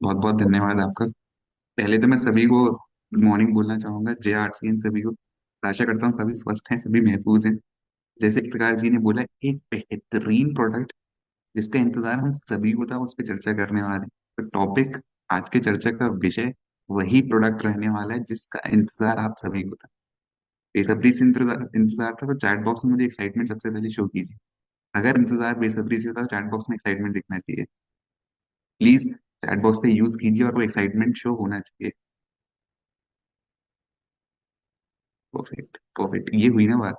बहुत बहुत धन्यवाद आपका। पहले तो मैं सभी को गुड मॉर्निंग बोलना चाहूंगा, जय आरसीएन सभी को। आशा करता हूँ सभी स्वस्थ हैं, सभी महफूज हैं। जैसे इफ्तिकार जी ने बोला, एक बेहतरीन प्रोडक्ट जिसका इंतजार हम सभी को था, उस पर चर्चा करने वाले हैं। तो टॉपिक, आज के चर्चा का विषय वही प्रोडक्ट रहने वाला है जिसका इंतजार आप सभी को था। बेसब्री से इंतजार इंतजार था, तो चैट बॉक्स में मुझे एक्साइटमेंट सबसे पहले शो कीजिए। अगर इंतजार बेसब्री से था तो चैट बॉक्स में एक्साइटमेंट दिखना चाहिए। प्लीज चैट बॉक्स पे यूज कीजिए और वो एक्साइटमेंट शो होना चाहिए। परफेक्ट परफेक्ट, ये हुई ना बात।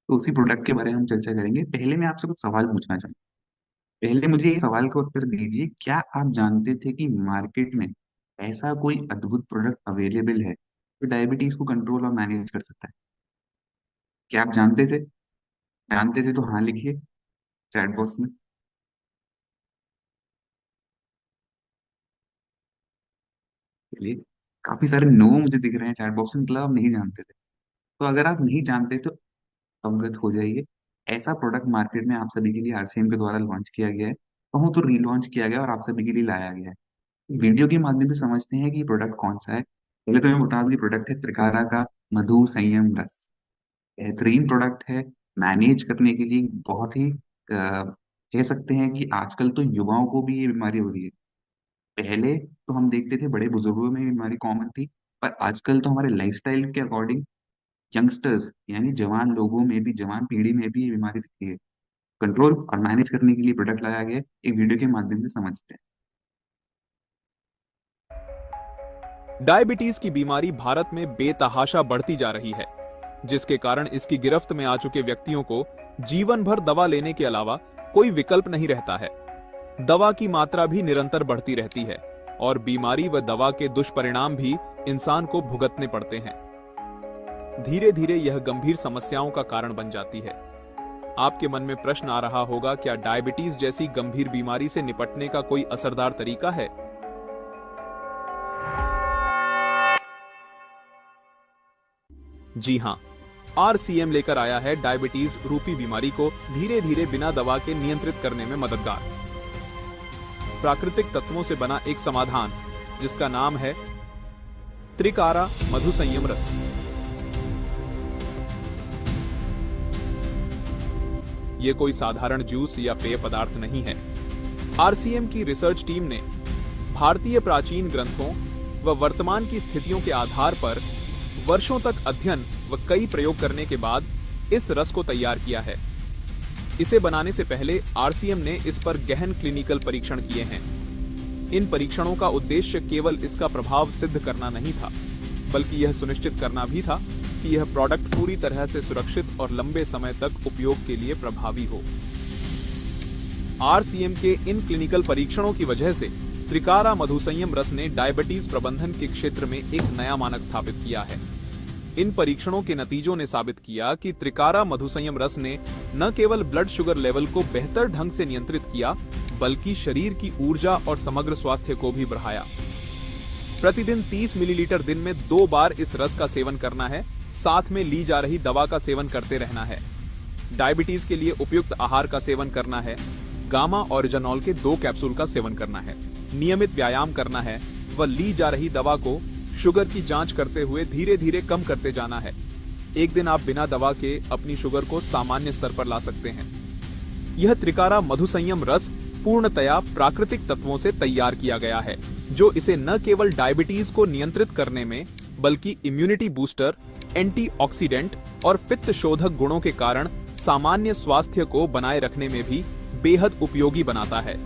तो उसी प्रोडक्ट के बारे में हम चर्चा करेंगे। पहले मैं आपसे कुछ सवाल पूछना चाहूँ। पहले मुझे ये सवाल का उत्तर दीजिए, क्या आप जानते थे कि मार्केट में ऐसा कोई अद्भुत प्रोडक्ट अवेलेबल है जो डायबिटीज को कंट्रोल और मैनेज कर सकता है? क्या आप जानते थे? जानते थे तो हाँ लिखिए चैट बॉक्स में। चलिए, काफी सारे नो मुझे दिख रहे हैं चैट बॉक्स में, मतलब आप नहीं जानते थे। तो अगर आप नहीं जानते तो अवगत हो जाइए। ऐसा प्रोडक्ट मार्केट में आप सभी के लिए आरसीएम के द्वारा लॉन्च किया गया है। कहूँ तो रीलॉन्च किया गया और आप सभी के लिए लाया गया है। वीडियो के माध्यम से समझते हैं कि प्रोडक्ट कौन सा है। पहले तो मैं बता दूं कि प्रोडक्ट है त्रिकारा का मधु संयम रस। बेहतरीन प्रोडक्ट है। मैनेज करने के लिए बहुत ही कह सकते हैं कि आजकल तो युवाओं को भी ये बीमारी हो रही है। पहले तो हम देखते थे बड़े बुजुर्गों में ये बीमारी कॉमन थी, पर आजकल तो हमारे लाइफस्टाइल के अकॉर्डिंग यंगस्टर्स यानी जवान लोगों में भी, जवान पीढ़ी में भी ये बीमारी दिखती है। कंट्रोल और मैनेज करने के लिए प्रोडक्ट लाया गया है। एक वीडियो के माध्यम से समझते हैं। डायबिटीज की बीमारी भारत में बेतहाशा बढ़ती जा रही है, जिसके कारण इसकी गिरफ्त में आ चुके व्यक्तियों को जीवन भर दवा लेने के अलावा कोई विकल्प नहीं रहता है। दवा की मात्रा भी निरंतर बढ़ती रहती है और बीमारी व दवा के दुष्परिणाम भी इंसान को भुगतने पड़ते हैं। धीरे धीरे यह गंभीर समस्याओं का कारण बन जाती है। आपके मन में प्रश्न आ रहा होगा, क्या डायबिटीज जैसी गंभीर बीमारी से निपटने का कोई असरदार तरीका है? जी हाँ, आरसीएम लेकर आया है डायबिटीज रूपी बीमारी को धीरे धीरे बिना दवा के नियंत्रित करने में मददगार प्राकृतिक तत्वों से बना एक समाधान, जिसका नाम है त्रिकारा मधु संयम रस। ये कोई साधारण जूस या पेय पदार्थ नहीं है। आरसीएम की रिसर्च टीम ने भारतीय प्राचीन ग्रंथों व वर्तमान की स्थितियों के आधार पर वर्षों तक अध्ययन व कई प्रयोग करने के बाद इस रस को तैयार किया है। इसे बनाने से पहले आरसीएम ने इस पर गहन क्लिनिकल परीक्षण किए हैं। इन परीक्षणों का उद्देश्य केवल इसका प्रभाव सिद्ध करना नहीं था, बल्कि यह सुनिश्चित करना भी था कि यह प्रोडक्ट पूरी तरह से सुरक्षित और लंबे समय तक उपयोग के लिए प्रभावी हो। आरसीएम के इन क्लिनिकल परीक्षणों की वजह से त्रिकारा मधु संयम रस ने डायबिटीज प्रबंधन के क्षेत्र में एक नया मानक स्थापित किया है। इन परीक्षणों के नतीजों ने साबित किया कि त्रिकारा मधु संयम रस ने न केवल ब्लड शुगर लेवल को बेहतर ढंग से नियंत्रित किया, बल्कि शरीर की ऊर्जा और समग्र स्वास्थ्य को भी बढ़ाया। प्रतिदिन 30 मिलीलीटर दिन में 2 बार इस रस का सेवन करना है, साथ में ली जा रही दवा का सेवन करते रहना है। डायबिटीज के लिए उपयुक्त आहार का सेवन करना है। गामा ओरिजनॉल के 2 कैप्सूल का सेवन करना है। नियमित व्यायाम करना है व ली जा रही दवा को शुगर की जांच करते हुए धीरे धीरे कम करते जाना है। एक दिन आप बिना दवा के अपनी शुगर को सामान्य स्तर पर ला सकते हैं। यह त्रिकारा मधु संयम रस पूर्णतया प्राकृतिक तत्वों से तैयार किया गया है, जो इसे न केवल डायबिटीज को नियंत्रित करने में, बल्कि इम्यूनिटी बूस्टर, एंटीऑक्सीडेंट और पित्त शोधक गुणों के कारण सामान्य स्वास्थ्य को बनाए रखने में भी बेहद उपयोगी बनाता है।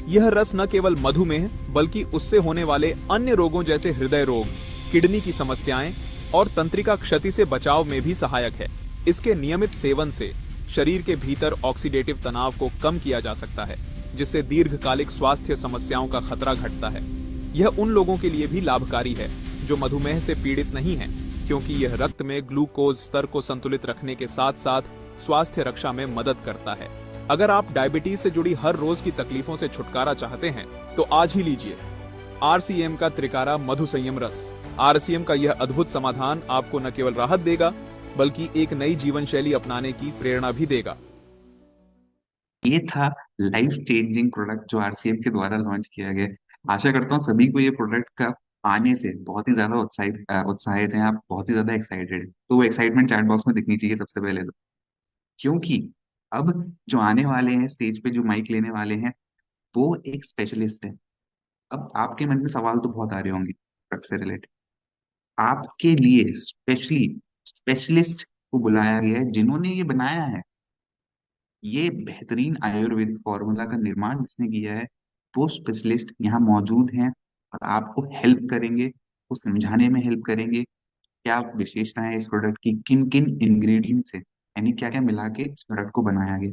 यह रस न केवल मधुमेह, बल्कि उससे होने वाले अन्य रोगों जैसे हृदय रोग, किडनी की समस्याएं और तंत्रिका क्षति से बचाव में भी सहायक है। इसके नियमित सेवन से शरीर के भीतर ऑक्सीडेटिव तनाव को कम किया जा सकता है, जिससे दीर्घकालिक स्वास्थ्य समस्याओं का खतरा घटता है। यह उन लोगों के लिए भी लाभकारी है जो मधुमेह से पीड़ित नहीं हैं, क्योंकि यह रक्त में ग्लूकोज स्तर को संतुलित रखने के साथ साथ स्वास्थ्य रक्षा में मदद करता है। अगर आप डायबिटीज से जुड़ी हर रोज की तकलीफों से छुटकारा चाहते हैं, तो आज ही लीजिए आरसीएम का त्रिकारा मधु संयम रस। आरसीएम का यह अद्भुत समाधान आपको न केवल राहत देगा, बल्कि एक नई जीवन शैली अपनाने की प्रेरणा भी देगा। ये था लाइफ चेंजिंग प्रोडक्ट जो आरसीएम के द्वारा लॉन्च किया गया। आशा करता हूँ सभी को ये प्रोडक्ट का आने से बहुत ही ज्यादा उत्साहित हैं आप, बहुत ही ज्यादा एक्साइटेड हैं। तो वो एक्साइटमेंट चैट बॉक्स में दिखनी चाहिए सबसे पहले तो। क्योंकि अब जो आने वाले हैं स्टेज पे, जो माइक लेने वाले हैं, वो एक स्पेशलिस्ट है। अब आपके मन में सवाल तो बहुत आ रहे होंगे ड्रग से रिलेटेड। आपके लिए स्पेशली स्पेशलिस्ट को बुलाया गया है जिन्होंने ये बनाया है। ये बेहतरीन आयुर्वेद फॉर्मूला का निर्माण जिसने किया है, वो स्पेशलिस्ट यहाँ मौजूद हैं और आपको हेल्प करेंगे, वो समझाने में हेल्प करेंगे क्या विशेषताएं इस प्रोडक्ट की, किन किन इंग्रेडिएंट से, यानी क्या क्या मिला के इस प्रोडक्ट को बनाया गया।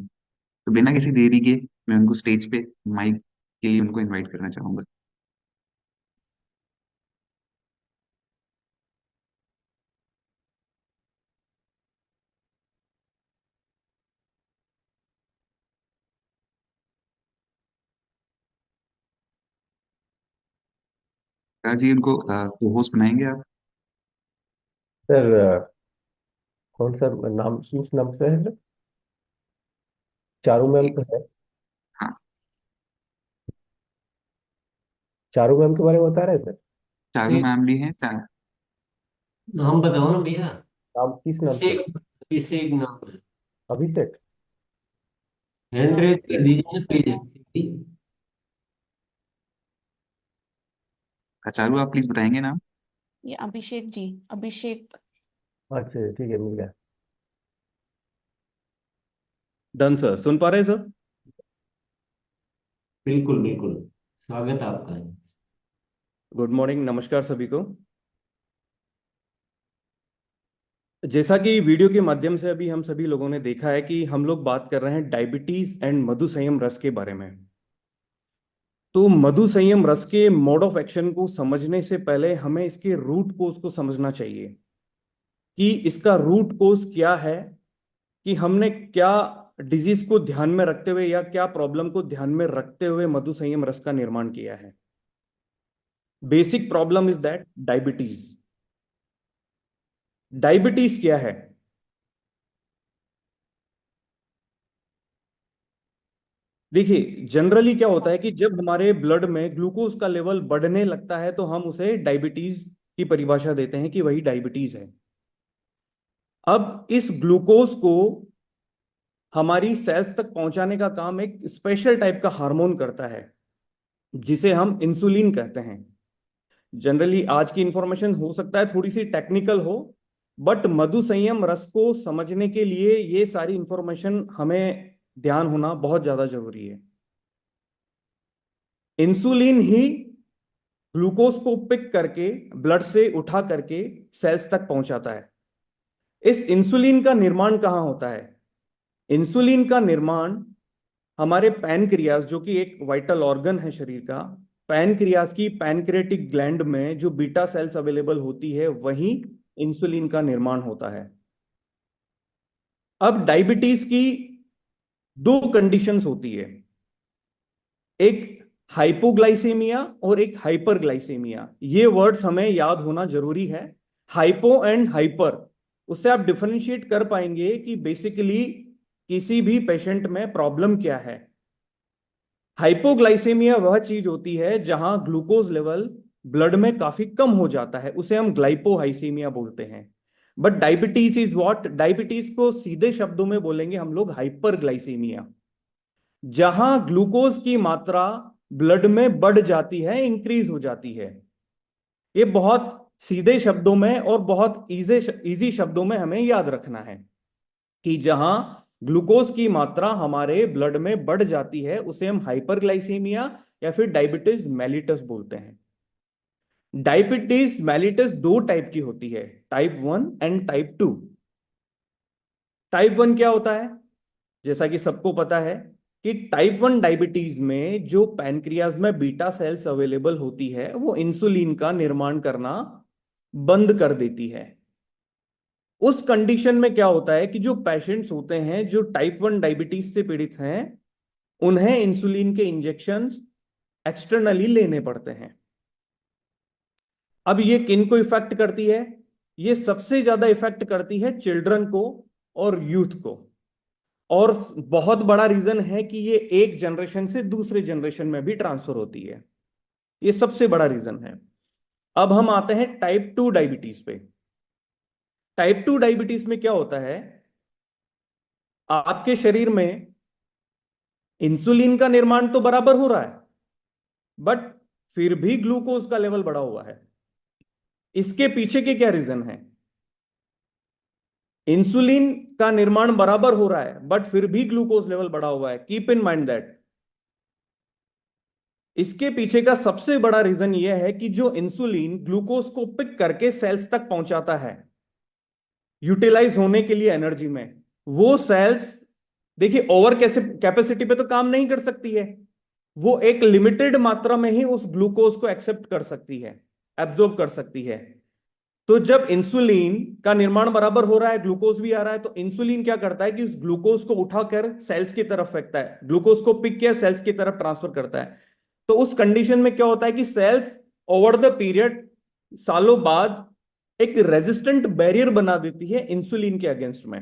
तो बिना किसी देरी के मैं उनको स्टेज पे माइक के लिए उनको इनवाइट करना चाहूंगा। सर जी, उनको को होस्ट बनाएंगे आप? सर कौन सा नाम, किस नाम से है सर? चारू मैम एक, तो है। हाँ, चारू मैम के बारे में बता रहे हैं सर? चारू एक मैम भी हैं नाम बताओ ना भैया। नाम किस नाम से? अभिषेक, अभिषेक नाम है। अभिषेक। हैंड रेज कर दीजिए ना प्लीज। चारू, आप प्लीज बताएंगे नाम। ये अभिषेक जी, अभिषेक। अच्छा ठीक है, मिल गया। डन सर, सुन पा रहे हैं सर? बिल्कुल बिल्कुल, स्वागत है आपका। गुड मॉर्निंग, नमस्कार सभी को। जैसा कि वीडियो के माध्यम से अभी हम सभी लोगों ने देखा है कि हम लोग बात कर रहे हैं डायबिटीज एंड मधु संयम रस के बारे में। तो मधु संयम रस के मोड ऑफ एक्शन को समझने से पहले हमें इसके रूट कोज को समझना चाहिए कि इसका रूट कोज क्या है, कि हमने क्या डिजीज को ध्यान में रखते हुए या क्या प्रॉब्लम को ध्यान में रखते हुए मधु संयम रस का निर्माण किया है। Basic problem is that diabetes. Diabetes क्या है? देखिए, जनरली क्या होता है कि जब हमारे ब्लड में ग्लूकोज का लेवल बढ़ने लगता है तो हम उसे डायबिटीज की परिभाषा देते हैं कि वही डायबिटीज है। अब इस ग्लूकोज को हमारी सेल्स तक पहुंचाने का काम एक स्पेशल टाइप का हार्मोन करता है जिसे हम इंसुलिन कहते हैं। जनरली आज की इंफॉर्मेशन हो सकता है थोड़ी सी टेक्निकल हो, बट मधु संयम रस को समझने के लिए ये सारी इंफॉर्मेशन हमें ध्यान होना बहुत ज्यादा जरूरी है। इंसुलिन ही ग्लूकोज को पिक करके ब्लड से उठा करके सेल्स तक पहुंचाता है। इस इंसुलिन का निर्माण कहां होता है? इंसुलिन का निर्माण हमारे पैनक्रियास, जो कि एक वाइटल ऑर्गन है शरीर का, पैनक्रियास की पैनक्रियाटिक ग्लैंड में जो बीटा सेल्स अवेलेबल होती है वहीं इंसुलिन का निर्माण होता है। अब डायबिटीज की दो कंडीशंस होती है, एक हाइपोग्लाइसेमिया और एक हाइपरग्लाइसेमिया। ये वर्ड्स हमें याद होना जरूरी है। हाइपो एंड हाइपर, उससे आप डिफरेंशिएट कर पाएंगे कि बेसिकली किसी भी पेशेंट में प्रॉब्लम क्या है। हाइपोग्लाइसेमिया वह चीज होती है जहां ग्लूकोज लेवल ब्लड में काफी कम हो जाता है, उसे हम ग्लाइपोहाइसीमिया बोलते हैं। But diabetes is what? Diabetes को सीधे शब्दों में बोलेंगे हम लोग हाइपरग्लाइसेमिया, जहां ग्लूकोज की मात्रा ब्लड में बढ़ जाती है, इंक्रीज हो जाती है। ये बहुत सीधे शब्दों में और बहुत इजी शब्दों में हमें याद रखना है कि जहां ग्लूकोज की मात्रा हमारे ब्लड में बढ़ जाती है उसे हम हाइपरग्लाइसीमिया या फिर डायबिटीज मेलिटस बोलते हैं। डायबिटीज मेलिटस दो टाइप की होती है, टाइप 1 एंड टाइप 2। टाइप 1 क्या होता है? जैसा कि सबको पता है कि टाइप 1 डायबिटीज में जो पैनक्रियाज में बीटा सेल्स अवेलेबल होती है वो इंसुलिन का निर्माण करना बंद कर देती है। उस कंडीशन में क्या होता है कि जो पेशेंट्स होते हैं जो टाइप 1 डायबिटीज से पीड़ित हैं, उन्हें इंसुलिन के इंजेक्शन एक्सटर्नली लेने पड़ते हैं। अब ये किन को इफेक्ट करती है? ये सबसे ज्यादा इफेक्ट करती है चिल्ड्रन को और यूथ को। और बहुत बड़ा रीजन है कि ये एक जनरेशन से दूसरे जनरेशन में भी ट्रांसफर होती है। ये सबसे बड़ा रीजन है। अब हम आते हैं टाइप 2 डायबिटीज पे। टाइप 2 डायबिटीज में क्या होता है, आपके शरीर में इंसुलिन का निर्माण तो बराबर हो रहा है, बट फिर भी ग्लूकोज का लेवल बढ़ा हुआ है। इसके पीछे के क्या रीजन है? इंसुलिन का निर्माण बराबर हो रहा है, बट फिर भी ग्लूकोज लेवल बढ़ा हुआ है। Keep in mind that. इसके पीछे का सबसे बड़ा रीजन यह है कि जो इंसुलिन ग्लूकोज को पिक करके सेल्स तक पहुंचाता है यूटिलाइज होने के लिए एनर्जी में, वो सेल्स देखिए ओवर कैपेसिटी पे तो काम नहीं कर सकती है, वो एक लिमिटेड मात्रा में ही उस ग्लूकोज को एक्सेप्ट कर सकती है, एब्जॉर्ब कर सकती है। तो जब इंसुलिन का निर्माण बराबर हो रहा है, ग्लूकोज भी आ रहा है, तो इंसुलिन क्या करता है कि उस ग्लूकोज को उठाकर सेल्स की तरफ फेंकता है, ग्लूकोज को पिक किया सेल्स की तरफ ट्रांसफर करता है। तो उस कंडीशन में क्या होता है कि सेल्स ओवर द पीरियड सालों बाद एक रेजिस्टेंट बैरियर बना देती है इंसुलिन के अगेंस्ट में।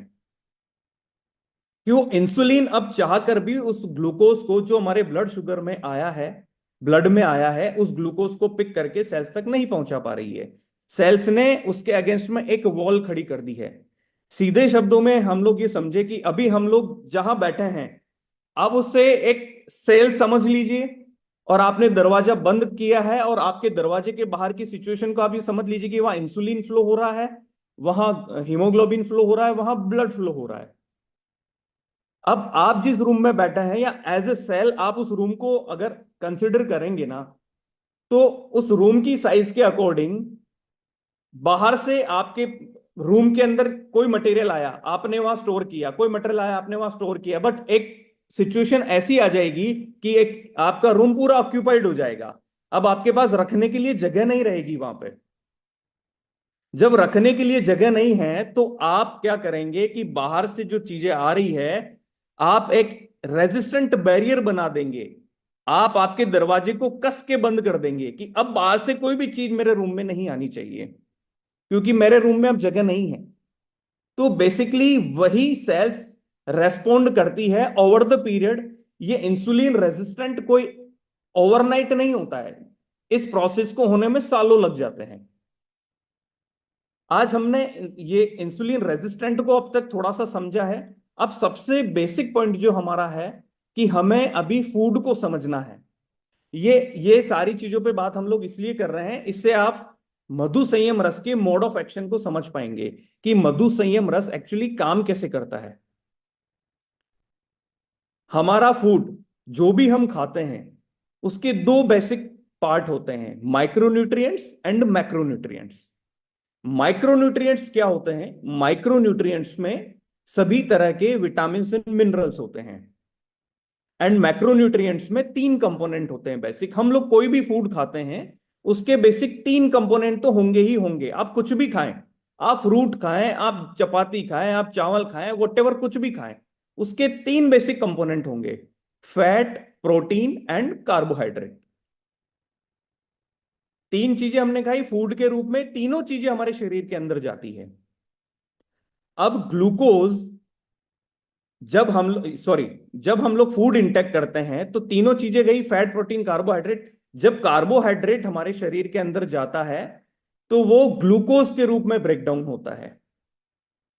क्यों? इंसुलिन अब चाहकर भी उस ग्लूकोज को जो हमारे ब्लड शुगर में आया है, ब्लड में आया है, उस ग्लूकोज को पिक करके सेल्स तक नहीं पहुंचा पा रही है। सेल्स ने उसके अगेंस्ट में एक वॉल खड़ी कर दी है। सीधे शब्दों में हम लोग ये समझे कि अभी हम लोग जहां बैठे हैं, अब उससे एक सेल समझ लीजिए, और आपने दरवाजा बंद किया है, और आपके दरवाजे के बाहर की सिचुएशन को आप ये समझ लीजिए कि वहां इंसुलिन फ्लो हो रहा है, वहां हीमोग्लोबिन फ्लो हो रहा है, वहां ब्लड फ्लो हो रहा है। अब आप जिस रूम में बैठे हैं, या एज ए सेल आप उस रूम को अगर कंसिडर करेंगे ना, तो उस रूम की साइज के अकॉर्डिंग बाहर से आपके रूम के अंदर कोई मटेरियल आया, आपने वहां स्टोर किया, कोई मटेरियल आया, आपने वहां स्टोर किया, बट एक सिचुएशन ऐसी आ जाएगी कि एक आपका रूम पूरा ऑक्यूपाइड हो जाएगा। अब आपके पास रखने के लिए जगह नहीं रहेगी वहां पे। जब रखने के लिए जगह नहीं है, तो आप क्या करेंगे कि बाहर से जो चीजें आ रही है, आप एक रेजिस्टेंट बैरियर बना देंगे। आप आपके दरवाजे को कस के बंद कर देंगे कि अब बाहर से कोई भी चीज मेरे रूम में नहीं आनी चाहिए, क्योंकि मेरे रूम में अब जगह नहीं है। तो बेसिकली वही सेल्स रेस्पॉन्ड करती है ओवर द पीरियड। ये इंसुलिन रेजिस्टेंट कोई ओवरनाइट नहीं होता है, इस प्रोसेस को होने में सालों लग जाते हैं। आज हमने ये इंसुलिन रेजिस्टेंट को अब तक थोड़ा सा समझा है। अब सबसे बेसिक पॉइंट जो हमारा है कि हमें अभी फूड को समझना है। ये सारी चीजों पे बात हम लोग इसलिए कर रहे हैं, इससे आप मधु संयम रस के मोड ऑफ एक्शन को समझ पाएंगे कि मधु संयम रस एक्चुअली काम कैसे करता है। हमारा फूड जो भी हम खाते हैं, उसके दो बेसिक पार्ट होते हैं, माइक्रोन्यूट्रिएंट्स एंड मैक्रोन्यूट्रिएंट्स। माइक्रोन्यूट्रिएंट्स क्या होते हैं? माइक्रोन्यूट्रिएंट्स में सभी तरह के विटामिन एंड मिनरल्स होते हैं, एंड मैक्रोन्यूट्रिएंट्स में 3 कंपोनेंट होते हैं बेसिक। हम लोग कोई भी फूड खाते हैं, उसके बेसिक 3 कंपोनेंट तो होंगे ही होंगे। आप कुछ भी खाएं, आप फ्रूट खाएं, आप चपाती खाएं, आप चावल खाएं, वॉटेवर कुछ भी खाएं, उसके 3 बेसिक कंपोनेंट होंगे, फैट, प्रोटीन एंड कार्बोहाइड्रेट। 3 चीजें हमने खाई फूड के रूप में, तीनों चीजें हमारे शरीर के अंदर जाती है। अब ग्लूकोज जब हम लोग फूड इंटेक करते हैं, तो तीनों चीजें गई, फैट, प्रोटीन, कार्बोहाइड्रेट। जब कार्बोहाइड्रेट हमारे शरीर के अंदर जाता है, तो वो ग्लूकोज के रूप में ब्रेक डाउन होता है।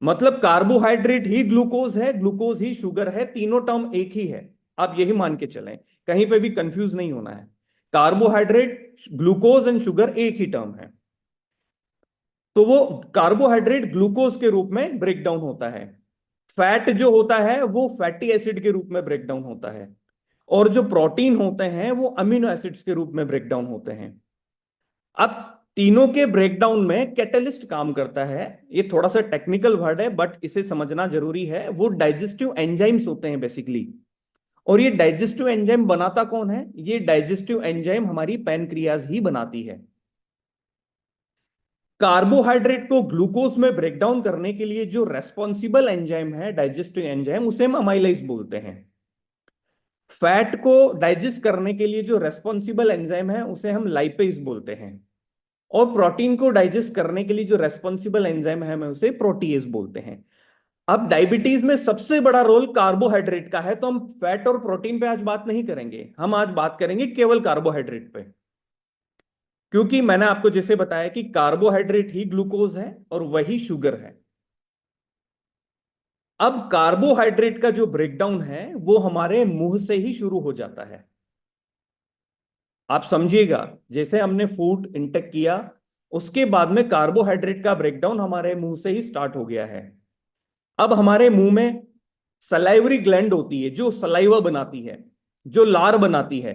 मतलब कार्बोहाइड्रेट ही ग्लूकोज है, ग्लूकोज ही शुगर है, तीनों टर्म एक ही है। आप यही मान के चलें, कहीं पे भी कंफ्यूज नहीं होना है। कार्बोहाइड्रेट, ग्लूकोज एंड शुगर एक ही टर्म है। तो वो कार्बोहाइड्रेट ग्लूकोज के रूप में ब्रेक डाउन होता है। फैट जो होता है वो फैटी एसिड के रूप में ब्रेक डाउन होता है, और जो प्रोटीन होते हैं वो अमीनो एसिड्स के रूप में ब्रेक डाउन होते हैं। अब तीनों के ब्रेकडाउन में कैटलिस्ट काम करता है। ये थोड़ा सा टेक्निकल वर्ड है, बट इसे समझना जरूरी है। वो डाइजेस्टिव एंजाइम्स होते हैं बेसिकली। और ये डाइजेस्टिव एंजाइम बनाता कौन है? ये डाइजेस्टिव एंजाइम हमारी पैनक्रियाज ही बनाती है। कार्बोहाइड्रेट को ग्लूकोज में ब्रेकडाउन करने के लिए जो रेस्पॉन्सिबल एंजाइम है, डाइजेस्टिव एंजाइम, उसे हम अमाइलेज बोलते हैं। फैट को डाइजेस्ट करने के लिए जो रेस्पॉन्सिबल एंजाइम है, उसे हम लाइपेज बोलते हैं। और प्रोटीन को डाइजेस्ट करने के लिए जो रेस्पॉन्सिबल एंजाइम है, हम उसे प्रोटीएज बोलते हैं। अब डायबिटीज में सबसे बड़ा रोल कार्बोहाइड्रेट का है, तो हम फैट और प्रोटीन पे आज बात नहीं करेंगे, हम आज बात करेंगे केवल कार्बोहाइड्रेट पे। क्योंकि मैंने आपको जैसे बताया कि कार्बोहाइड्रेट ही ग्लूकोज है और वही शुगर है। अब कार्बोहाइड्रेट का जो ब्रेकडाउन है वो हमारे मुंह से ही शुरू हो जाता है। आप समझिएगा, जैसे हमने फूड इंटेक किया उसके बाद में कार्बोहाइड्रेट का ब्रेकडाउन हमारे मुंह से ही स्टार्ट हो गया है। अब हमारे मुंह में सलाइवरी ग्लैंड होती है जो सलाइवा बनाती है, जो लार बनाती है।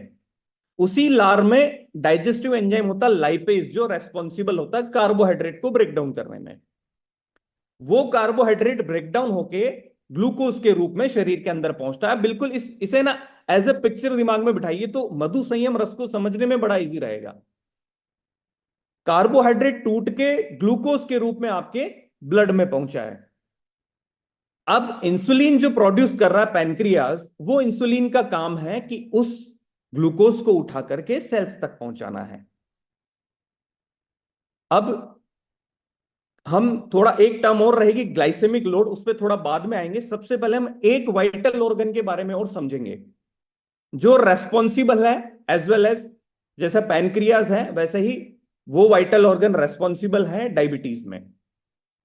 उसी लार में डाइजेस्टिव एंजाइम होता है लाइपेज, जो रेस्पॉन्सिबल होता है कार्बोहाइड्रेट को ब्रेकडाउन करने में। वो कार्बोहाइड्रेट ब्रेकडाउन होके ग्लूकोज के रूप में शरीर के अंदर पहुंचता है। बिल्कुल इसे ना एज ए पिक्चर दिमाग में बिठाइए तो मधु संयम रस को समझने में बड़ा इजी रहेगा। कार्बोहाइड्रेट टूट के ग्लूकोज के रूप में आपके ब्लड में पहुंचा है। अब इंसुलिन जो प्रोड्यूस कर रहा है पैनक्रियाज, वो इंसुलिन का काम है कि उस ग्लूकोज को उठा करके सेल्स तक पहुंचाना है। अब हम थोड़ा एक टर्म और रहेगी ग्लाइसेमिक लोड, उस पर थोड़ा बाद में आएंगे। सबसे पहले हम एक वाइटल ऑर्गन के बारे में और समझेंगे जो रेस्पॉन्सिबल है एज वेल एज, जैसा पैनक्रियाज है वैसे ही वो वाइटल ऑर्गन रेस्पॉन्सिबल है डायबिटीज में।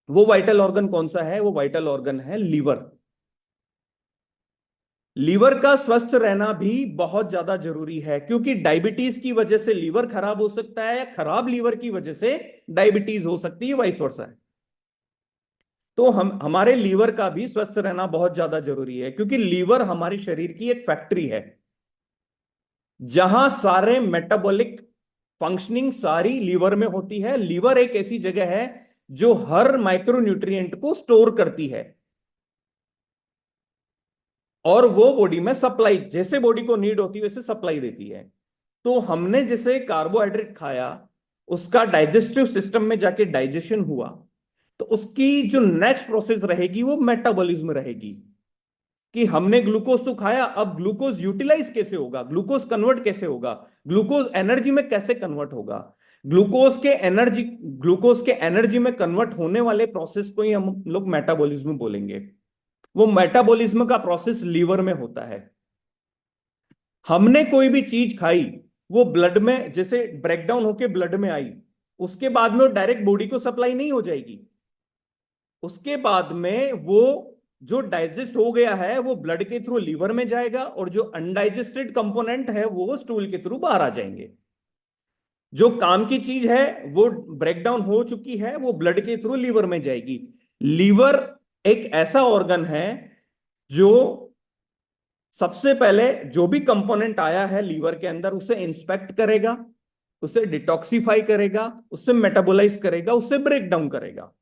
वो वाइटल ऑर्गन कौन सा है? वो वाइटल ऑर्गन है लीवर। लीवर का स्वस्थ रहना भी बहुत ज्यादा जरूरी है, क्योंकि डायबिटीज की वजह से लीवर खराब हो सकता है या खराब लीवर की वजह से डायबिटीज हो सकती है, वाइस वर्सा है। तो हमारे लीवर का भी स्वस्थ रहना बहुत ज्यादा जरूरी है, क्योंकि लीवर हमारे शरीर की एक फैक्ट्री है जहां सारे मेटाबॉलिक फंक्शनिंग सारी लीवर में होती है। लीवर एक ऐसी जगह है जो हर माइक्रोन्यूट्रिएंट को स्टोर करती है और वो बॉडी में सप्लाई, जैसे बॉडी को नीड होती है वैसे सप्लाई देती है। तो हमने जैसे कार्बोहाइड्रेट खाया, उसका डाइजेस्टिव सिस्टम में जाके डाइजेशन हुआ, तो उसकी जो नेक्स्ट प्रोसेस रहेगी वो मेटाबॉलिज्म रहेगी कि हमने ग्लूकोज तो खाया, अब ग्लूकोज यूटिलाइज कैसे होगा, ग्लूकोज कन्वर्ट कैसे होगा, ग्लूकोज एनर्जी में कैसे कन्वर्ट होगा। ग्लूकोज के एनर्जी में कन्वर्ट होने वाले प्रोसेस को ही हम लोग मेटाबॉलिज्म बोलेंगे। वो मेटाबॉलिज्म का प्रोसेस लीवर में होता है। हमने कोई भी चीज खाई, वो ब्लड में जैसे ब्रेकडाउन होके ब्लड में आई, उसके बाद में वो डायरेक्ट बॉडी को सप्लाई नहीं हो जाएगी। उसके बाद में वो जो डाइजेस्ट हो गया है वो ब्लड के थ्रू लीवर में जाएगा और जो अनडाइजेस्टेड कंपोनेंट है वो स्टूल के थ्रू बाहर आ जाएंगे। जो काम की चीज है वो ब्रेकडाउन हो चुकी है, वो ब्लड के थ्रू लीवर में जाएगी। लीवर एक ऐसा ऑर्गन है जो सबसे पहले जो भी कंपोनेंट आया है लीवर के अंदर उसे इंस्पेक्ट करेगा, उसे डिटॉक्सिफाई करेगा, उसे मेटाबोलाइज करेगा, उसे ब्रेक डाउन करेगा।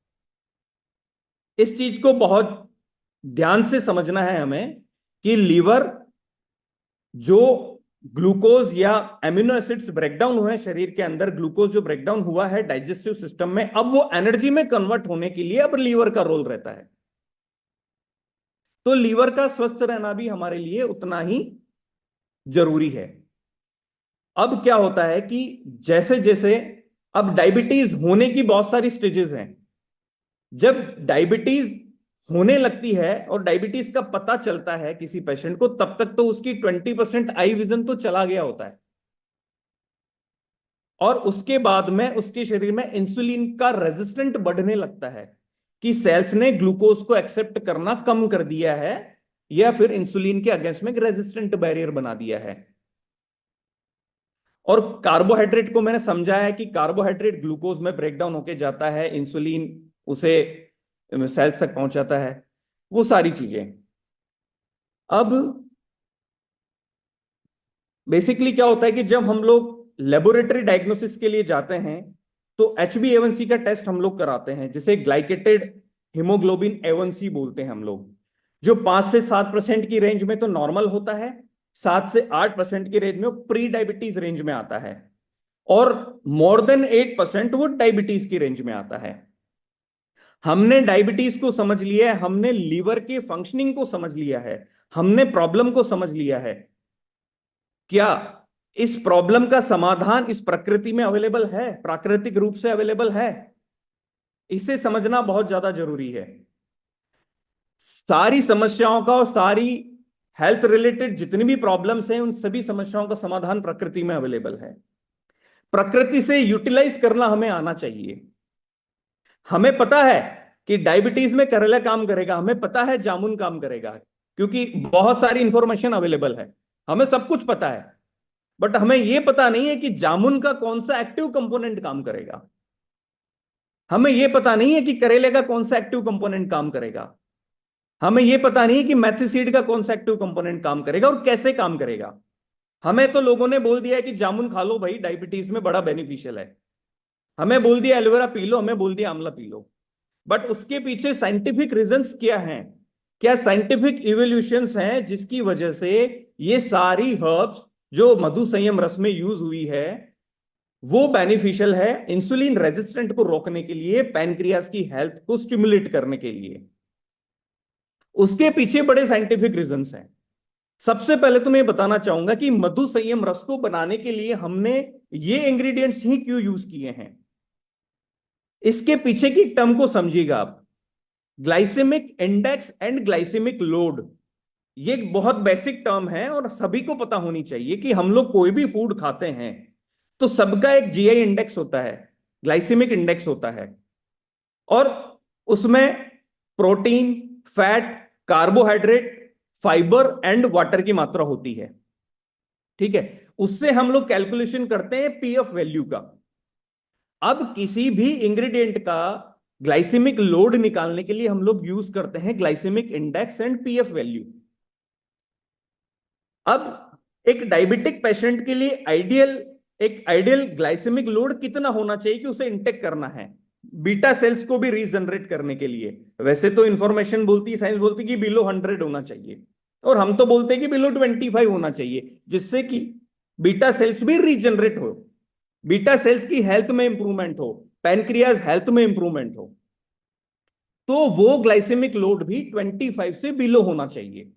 इस चीज को बहुत ध्यान से समझना है हमें कि लीवर जो ग्लूकोज या एमिनो एसिड्स ब्रेकडाउन हुए शरीर के अंदर, ग्लूकोज जो ब्रेकडाउन हुआ है डाइजेस्टिव सिस्टम में, अब वो एनर्जी में कन्वर्ट होने के लिए अब लीवर का रोल रहता है। तो लीवर का स्वस्थ रहना भी हमारे लिए उतना ही जरूरी है। अब क्या होता है कि जैसे जैसे अब डायबिटीज होने की बहुत सारी स्टेजेस हैं। जब डायबिटीज होने लगती है और डायबिटीज का पता चलता है किसी पेशेंट को, तब तक तो उसकी 20% आई विजन तो चला गया होता है और उसके बाद में उसके शरीर में इंसुलिन का रेजिस्टेंट बढ़ने लगता है कि सेल्स ने ग्लूकोज को एक्सेप्ट करना कम कर दिया है या फिर इंसुलिन के अगेंस्ट में रेजिस्टेंट बैरियर बना दिया है। और कार्बोहाइड्रेट को मैंने समझाया है कि कार्बोहाइड्रेट ग्लूकोज में ब्रेकडाउन होके जाता है, इंसुलिन उसे सेल्स तक पहुंचाता है, वो सारी चीजें। अब बेसिकली क्या होता है कि जब हम लोग लेबोरेटरी डायग्नोसिस के लिए जाते हैं तो HbA1c का टेस्ट हम लोग कराते हैं, जिसे ग्लाइकेटेड हीमोग्लोबिन A1c बोलते हैं हम लोग, जो 5 से 7% की रेंज में तो नॉर्मल होता है, 7 से 8% की रेंज में प्री डायबिटीज रेंज में आता है और मोर देन 8% वो डायबिटीज की रेंज में आता है। हमने डायबिटीज को समझ लिया है, हमने लीवर के फंक्शनिंग को समझ लिया है, हमने प्रॉब्लम को समझ लिया है। क्या इस प्रॉब्लम का समाधान इस प्रकृति में अवेलेबल है, प्राकृतिक रूप से अवेलेबल है? इसे समझना बहुत ज्यादा जरूरी है। सारी समस्याओं का और सारी हेल्थ रिलेटेड जितनी भी प्रॉब्लम्स हैं उन सभी समस्याओं का समाधान प्रकृति में अवेलेबल है। प्रकृति से यूटिलाइज करना हमें आना चाहिए। हमें पता है कि डायबिटीज में करेला काम करेगा, हमें पता है जामुन काम करेगा, क्योंकि बहुत सारी इंफॉर्मेशन अवेलेबल है, हमें सब कुछ पता है। बट हमें यह पता नहीं है कि जामुन का कौन सा एक्टिव कंपोनेंट काम करेगा, हमें यह पता नहीं है कि करेले का कौन सा एक्टिव कंपोनेंट काम करेगा, हमें यह पता नहीं है कि मेथी सीड का कौन सा एक्टिव कंपोनेंट काम करेगा और कैसे काम करेगा। हमें तो लोगों ने बोल दिया है कि जामुन खा लो भाई, डायबिटीज में बड़ा बेनिफिशियल है, हमें बोल दिया एलोवेरा पी लो, हमें बोल दिया आंवला पी लो। बट उसके पीछे साइंटिफिक रीजंस क्या हैं, क्या साइंटिफिक इवोल्यूशंस हैं जिसकी वजह से ये सारी हर्ब्स जो मधु संयम रस में यूज हुई है वो बेनिफिशियल है इंसुलिन रेजिस्टेंट को रोकने के लिए, पैनक्रियास की हेल्थ को स्टिमुलेट करने के लिए। उसके पीछे बड़े साइंटिफिक रीजंस हैं। सबसे पहले तो मैं बताना चाहूंगा कि मधु संयम रस को बनाने के लिए हमने ये इंग्रेडिएंट्स ही क्यों यूज किए हैं। इसके पीछे की टर्म को समझिएगा आप, glycemic index and glycemic load. ये एक बहुत बेसिक टर्म है और सभी को पता होनी चाहिए कि हम लोग कोई भी फूड खाते हैं तो सबका एक जीआई इंडेक्स होता है, ग्लाइसेमिक इंडेक्स होता है, और उसमें protein, fat, carbohydrate, fibre and water की मात्रा होती है। ठीक है, उससे हम लोग कैलकुलेशन करते हैं पीएफ वैल्यू का। अब किसी भी इंग्रेडिएंट का ग्लाइसेमिक लोड निकालने के लिए हम लोग यूज करते हैं glycemic index and PF value. अब एक डायबिटिक पेशेंट के लिए एक आइडियल ग्लाइसेमिक लोड कितना होना चाहिए कि उसे इंटेक करना है बीटा सेल्स को भी रीजनरेट करने के लिए। वैसे तो इंफॉर्मेशन बोलती है, साइंस बोलती है कि बिलो 100 होना चाहिए, और हम तो बोलते हैं कि बिलो 25 होना चाहिए, जिससे कि बीटा सेल्स भी रीजनरेट हो, बीटा सेल्स की हेल्थ में इंप्रूवमेंट हो, पैनक्रियाज हेल्थ में इंप्रूवमेंट हो। तो वो ग्लाइसेमिक लोड भी 25 से बिलो होना चाहिए।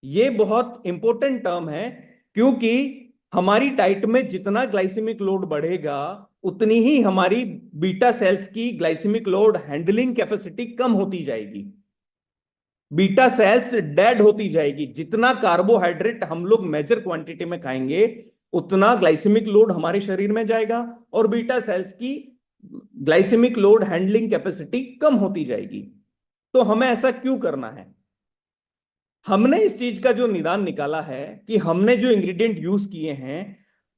ये बहुत इंपॉर्टेंट टर्म है, क्योंकि हमारी डाइट में जितना ग्लाइसेमिक लोड बढ़ेगा उतनी ही हमारी बीटा सेल्स की ग्लाइसेमिक लोड हैंडलिंग कैपेसिटी कम होती जाएगी, बीटा सेल्स डेड होती जाएगी। जितना कार्बोहाइड्रेट हम लोग मेजर क्वांटिटी में खाएंगे उतना ग्लाइसेमिक लोड हमारे शरीर में जाएगा और बीटा सेल्स की ग्लाइसेमिक लोड हैंडलिंग कैपेसिटी कम होती जाएगी। तो हमें ऐसा क्यों करना है? हमने इस चीज का जो निदान निकाला है कि हमने जो इंग्रेडिएंट यूज किए हैं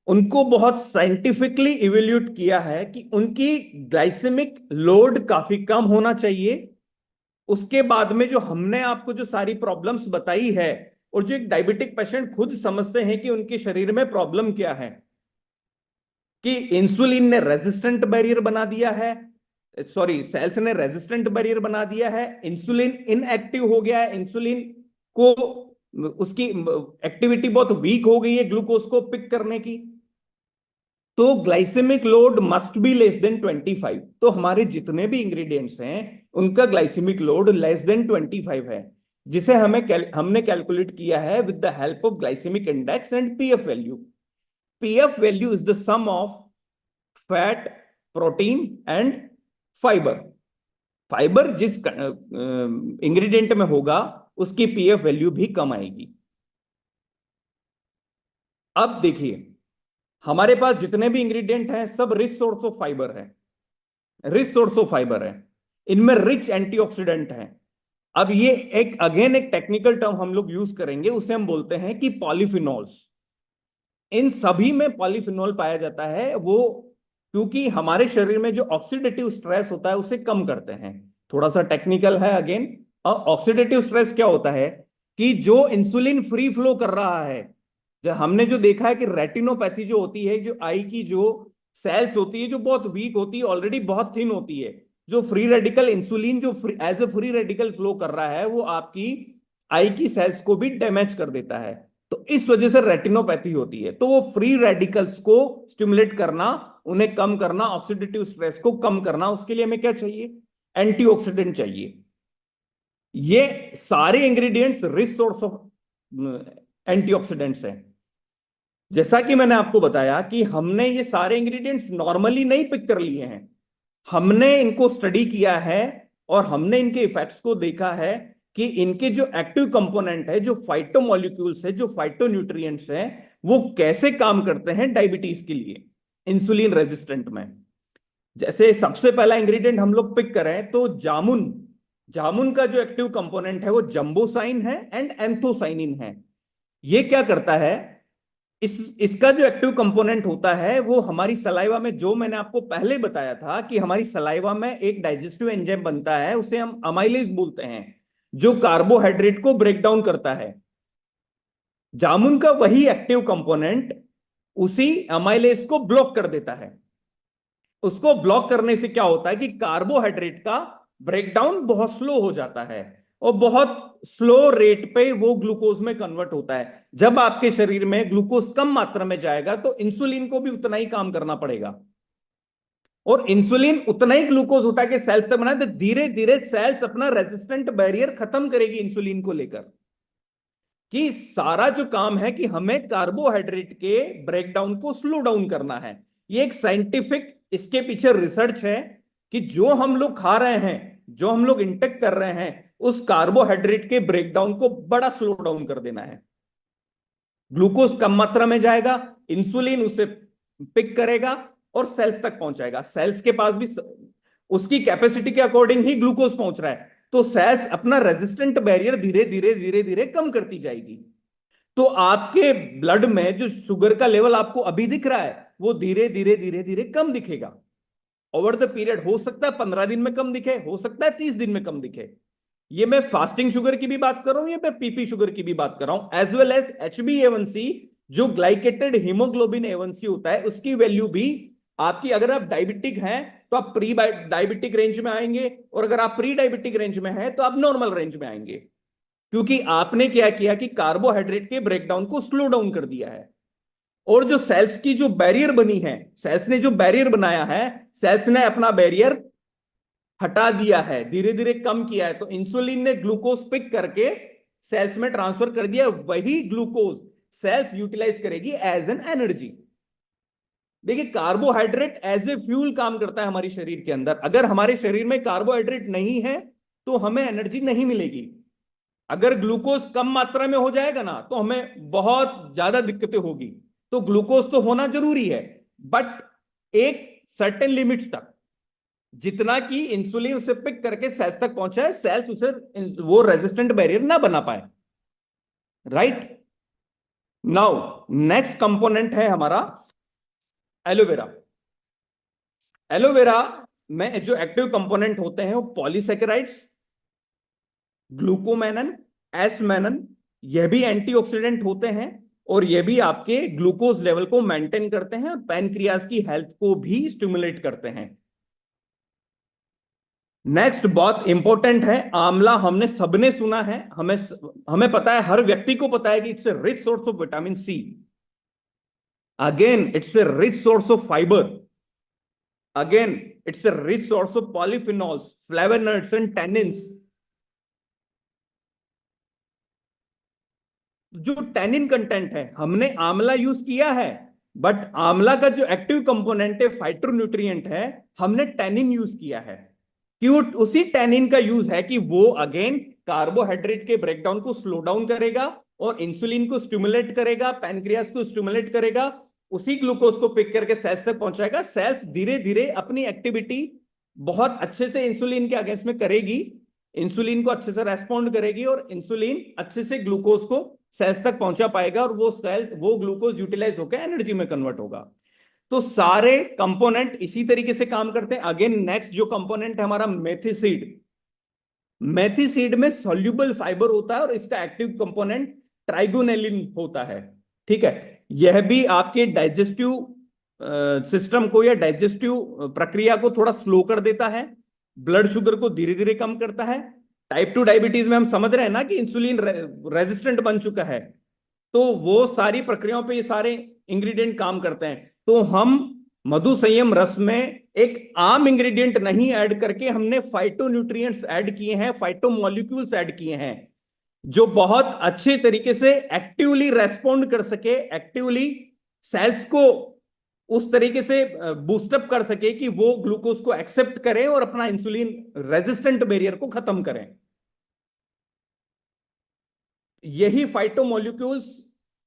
उनको बहुत साइंटिफिकली इवेल्यूट किया है कि उनकी ग्लाइसेमिक लोड काफी कम होना चाहिए। उसके बाद में जो हमने आपको जो सारी प्रॉब्लम्स बताई है और जो एक डायबिटिक पेशेंट खुद समझते हैं कि उनके शरीर में प्रॉब्लम क्या है, कि इंसुलिन ने रेजिस्टेंट बैरियर बना दिया है, सॉरी सेल्स ने रेजिस्टेंट बैरियर बना दिया है, इंसुलिन इनएक्टिव हो गया है, इंसुलिन को उसकी एक्टिविटी बहुत वीक हो गई है ग्लूकोज को पिक करने की, तो glycemic load must be less than 25। तो हमारे जितने भी इंग्रेडिएंट्स हैं उनका ग्लाइसेमिक लोड लेस देन 25 है, जिसे हमने कैलकुलेट किया है with the help of glycemic index and PF value. PF value is the sum of fat, protein and fibre. Fibre जिस इंग्रेडिएंट में होगा उसकी पीएफ वैल्यू भी कम आएगी। अब देखिए, हमारे पास जितने भी इंग्रेडिएंट हैं सब रिच सोर्स ऑफ फाइबर है, रिच सोर्स ऑफ फाइबर है, इनमें रिच एंटीऑक्सीडेंट हैं। अब ये एक अगेन एक टेक्निकल टर्म हम लोग यूज करेंगे, उसे हम बोलते हैं कि पॉलीफिनॉल्स। इन सभी में पॉलीफिनॉल पाया जाता है, वो क्योंकि हमारे शरीर में जो ऑक्सीडेटिव स्ट्रेस होता है उसे कम करते हैं। थोड़ा सा टेक्निकल है अगेन। ऑक्सीडेटिव स्ट्रेस क्या होता है कि जो इंसुलिन फ्री फ्लो कर रहा है, हमने जो देखा है कि रेटिनोपैथी जो होती है, जो आई की जो सेल्स होती है जो बहुत वीक होती है, ऑलरेडी बहुत थिन होती है, जो फ्री रेडिकल इंसुलिन जो as a free radical flow कर रहा है वो आपकी आई की सेल्स को भी डैमेज कर देता है। तो इस वजह से रेटिनोपैथी होती है। तो वो फ्री रेडिकल्स को स्टिमुलेट करना, उन्हें कम करना, ऑक्सीडेटिव स्ट्रेस को कम करना, उसके लिए हमें क्या चाहिए? एंटीऑक्सीडेंट चाहिए। ये सारे ingredients rich source of antioxidants हैं। जैसा कि मैंने आपको बताया कि हमने ये सारे इंग्रेडिएंट्स नॉर्मली नहीं पिक कर लिए हैं, हमने इनको स्टडी किया है और हमने इनके इफेक्ट्स को देखा है कि इनके जो एक्टिव कंपोनेंट है, जो फाइटोमॉलिक्यूल्स है, जो फाइटोन्यूट्रिएंट्स हैं, वो कैसे काम करते हैं डायबिटीज के लिए। इंसुलिन रेजिस्टेंट में। जैसे सबसे पहला इंग्रेडिएंट हम लोग पिक करें तो जामुन, जामुन का जो एक्टिव कंपोनेंट है वो जंबोसाइन है एंड एंथोसाइनिन है। ये क्या करता है, इसका जो एक्टिव कंपोनेंट होता है वो हमारी सलाइवा में, जो मैंने आपको पहले बताया था कि हमारी सलाइवा में एक डाइजेस्टिव एंजाइम बनता है, उसे हम अमाइलेज बोलते हैं, जो कार्बोहाइड्रेट को ब्रेक डाउन करता है। जामुन का वही एक्टिव कंपोनेंट उसी अमाइलेज को ब्लॉक कर देता है। उसको ब्लॉक करने से क्या होता है कि कार्बोहाइड्रेट का ब्रेकडाउन बहुत स्लो हो जाता है और बहुत स्लो रेट पे वो ग्लूकोज में कन्वर्ट होता है। जब आपके शरीर में ग्लूकोज कम मात्रा में जाएगा तो इंसुलिन को भी उतना ही काम करना पड़ेगा, और इंसुलिन उतना ही ग्लूकोज उठा के सेल्स तक बनाए, तो धीरे धीरे सेल्स अपना रेजिस्टेंट बैरियर खत्म करेगी इंसुलिन को लेकर। कि सारा जो काम है कि हमें कार्बोहाइड्रेट के ब्रेकडाउन को स्लो डाउन करना है। ये एक साइंटिफिक इसके पीछे रिसर्च है कि जो हम लोग खा रहे हैं, जो हम लोग इंटेक कर रहे हैं, उस कार्बोहाइड्रेट के ब्रेकडाउन को बड़ा स्लो डाउन कर देना है। ग्लूकोज कम मात्रा में जाएगा, इंसुलिन उसे पिक करेगा और सेल्स तक पहुंचाएगा। सेल्स के पास भी उसकी कैपेसिटी के अकॉर्डिंग ही ग्लूकोज पहुंच रहा है, तो सेल्स अपना रेजिस्टेंट बैरियर धीरे धीरे धीरे धीरे कम करती जाएगी। तो आपके ब्लड में जो शुगर का लेवल आपको अभी दिख रहा है वो धीरे धीरे धीरे धीरे कम दिखेगा ओवर द पीरियड। हो सकता है 15 दिन में कम दिखे, हो सकता है 30 दिन में कम दिखे। ये मैं फास्टिंग शुगर की भी बात कर रहा हूं, ये मैं पीपी शुगर की भी बात कर रहा हूं। एज वेल एज HbA1c, जो ग्लाइकेटेड हीमोग्लोबिन A1c होता है, उसकी वैल्यू भी आपकी, अगर आप डायबिटिक हैं तो आप प्री डायबिटिक रेंज में आएंगे, और अगर आप प्री डायबिटिक रेंज में हैं तो आप नॉर्मल रेंज में आएंगे, क्योंकि आपने क्या किया कि कार्बोहाइड्रेट के ब्रेकडाउन को स्लो डाउन कर दिया है। और जो सेल्स की जो बैरियर बनी है, सेल्स ने जो बैरियर बनाया है, सेल्स ने अपना बैरियर हटा दिया है, धीरे धीरे कम किया है। तो इंसुलिन ने ग्लूकोज पिक करके सेल्स में ट्रांसफर कर दिया, वही ग्लूकोज सेल्स यूटिलाइज करेगी एज एन एनर्जी। देखिए, कार्बोहाइड्रेट एज ए फ्यूल काम करता है हमारे शरीर के अंदर। अगर हमारे शरीर में कार्बोहाइड्रेट नहीं है तो हमें एनर्जी नहीं मिलेगी। अगर ग्लूकोज कम मात्रा में हो जाएगा ना तो हमें बहुत ज्यादा दिक्कतें होगी। तो ग्लूकोज तो होना जरूरी है, बट एक सर्टेन लिमिट तक, जितना कि इंसुलिन उसे पिक करके सेल्स तक पहुंचाए, सेल्स उसे वो रेजिस्टेंट बैरियर ना बना पाए। राइट नाउ नेक्स्ट कंपोनेंट है हमारा एलोवेरा। एलोवेरा में जो एक्टिव कंपोनेंट होते हैं वो पॉलीसेकेराइड्स, ग्लूकोमेनन, एसमेनन, यह भी एंटीऑक्सीडेंट होते हैं और यह भी आपके ग्लूकोज लेवल को मेंटेन करते हैं और पैनक्रियाज की हेल्थ को भी स्टिमुलेट करते हैं। नेक्स्ट बहुत इंपॉर्टेंट है आंवला। हमने सबने सुना है, हमें पता है, हर व्यक्ति को पता है कि it's a rich source of vitamin C. Again it's a rich source of fibre. Again it's a rich source of polyphenols, flavonoids and tannins. जो टैनिन कंटेंट है, हमने आंवला यूज किया है, बट आंवला का जो एक्टिव कंपोनेंट है, फाइटोन्यूट्रिएंट है, हमने टैनिन यूज किया है। क्यों? उसी टैनिन का यूज है कि वो अगेन कार्बोहाइड्रेट के ब्रेकडाउन को स्लो डाउन करेगा और इंसुलिन को स्टिमुलेट करेगा, पैनक्रियास को स्टिमुलेट करेगा, उसी ग्लूकोज को पिक करके सेल्स तक पहुंचाएगा। सेल्स धीरे धीरे अपनी एक्टिविटी बहुत अच्छे से इंसुलिन के अगेंस्ट में करेगी, इंसुलिन को अच्छे से रेस्पॉन्ड करेगी और इंसुलिन अच्छे से ग्लूकोज को सेल्स तक पहुंचा पाएगा और वो ग्लूकोज यूटिलाइज होकर एनर्जी में कन्वर्ट होगा। तो सारे कंपोनेंट इसी तरीके से काम करते हैं। अगेन नेक्स्ट जो कंपोनेंट है हमारा मेथिसीड। मेथिसीड में सॉल्युबल फाइबर होता है और इसका एक्टिव कंपोनेंट ट्राइगोनेलिन होता है। ठीक है, यह भी आपके डाइजेस्टिव सिस्टम को या डाइजेस्टिव प्रक्रिया को थोड़ा स्लो कर देता है, ब्लड शुगर को धीरे धीरे कम करता है। टाइप 2 डायबिटीज में हम समझ रहे हैं ना कि इंसुलिन रेजिस्टेंट बन चुका है, तो वो सारी प्रक्रियाओं पे ये सारे इंग्रेडिएंट काम करते हैं। तो हम मधु संयम रस में एक आम इंग्रेडिएंट नहीं ऐड करके हमने फाइटोन्यूट्रिएंट्स ऐड किए हैं, फाइटोमोलिक्यूल्स ऐड किए हैं, जो बहुत अच्छे तरीके से एक्टिवली रेस्पॉन्ड कर सके, एक्टिवली सेल्स को उस तरीके से बूस्टअप कर सके कि वो ग्लूकोज को एक्सेप्ट करें और अपना इंसुलिन रेजिस्टेंट बैरियर को खत्म करें। यही फाइटोमोलिक्यूल्स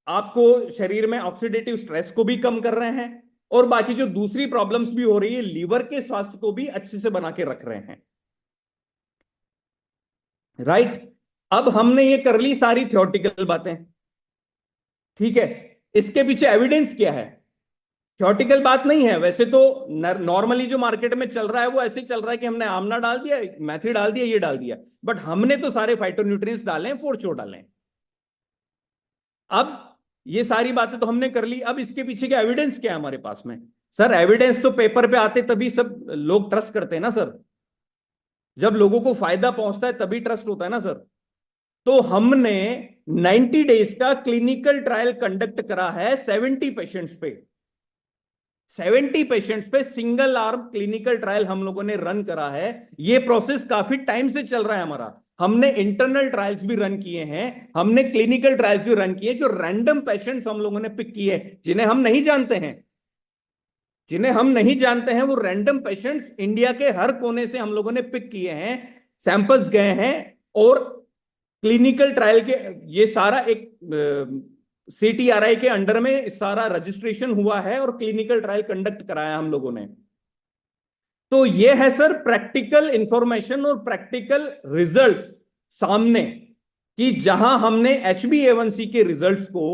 आपको शरीर में ऑक्सीडेटिव स्ट्रेस को भी कम कर रहे हैं, और बाकी जो दूसरी प्रॉब्लम्स भी हो रही है, लीवर के स्वास्थ्य को भी अच्छे से बना के रख रहे हैं। राइट, अब हमने ये कर ली सारी थ्योरेटिकल बातें, ठीक है। इसके पीछे एविडेंस क्या है? थ्योरेटिकल बात नहीं है वैसे तो। नॉर्मली जो मार्केट में चल रहा है वो ऐसे चल रहा है कि हमने आमना डाल दिया, मेथी डाल दिया, ये डाल दिया, बट हमने तो सारे फाइटोन्यूट्रिएंट्स डाले हैं, फोर्चो डाले हैं। अब ये सारी बातें तो हमने कर ली, अब इसके पीछे का एविडेंस क्या है हमारे पास में? सर एविडेंस तो पेपर पे आते तभी सब लोग ट्रस्ट करते हैं ना सर, जब लोगों को फायदा पहुंचता है तभी ट्रस्ट होता है ना सर। तो हमने 90 डेज का क्लिनिकल ट्रायल कंडक्ट करा है 70 पेशेंट्स पे। 70 पेशेंट्स पे सिंगल आर्म क्लिनिकल ट्रायल हम लोगों ने रन करा है। ये प्रोसेस काफी टाइम से चल रहा है हमारा। हमने इंटरनल ट्रायल्स भी रन किए हैं, हमने क्लिनिकल ट्रायल्स भी रन किए, जो रैंडम पेशेंट्स हम लोगों ने पिक किए, जिन्हें हम नहीं जानते हैं, जिन्हें हम नहीं जानते हैं, वो रैंडम पेशेंट्स इंडिया के हर कोने से हम लोगों ने पिक किए हैं, सैंपल्स गए हैं, और क्लिनिकल ट्रायल के ये सारा एक CTRI के अंडर में सारा रजिस्ट्रेशन हुआ है और क्लिनिकल ट्रायल कंडक्ट कराया हम लोगों ने। तो ये है सर प्रैक्टिकल इंफॉर्मेशन और प्रैक्टिकल रिजल्ट्स सामने, कि जहां हमने HbA1c के रिजल्ट्स को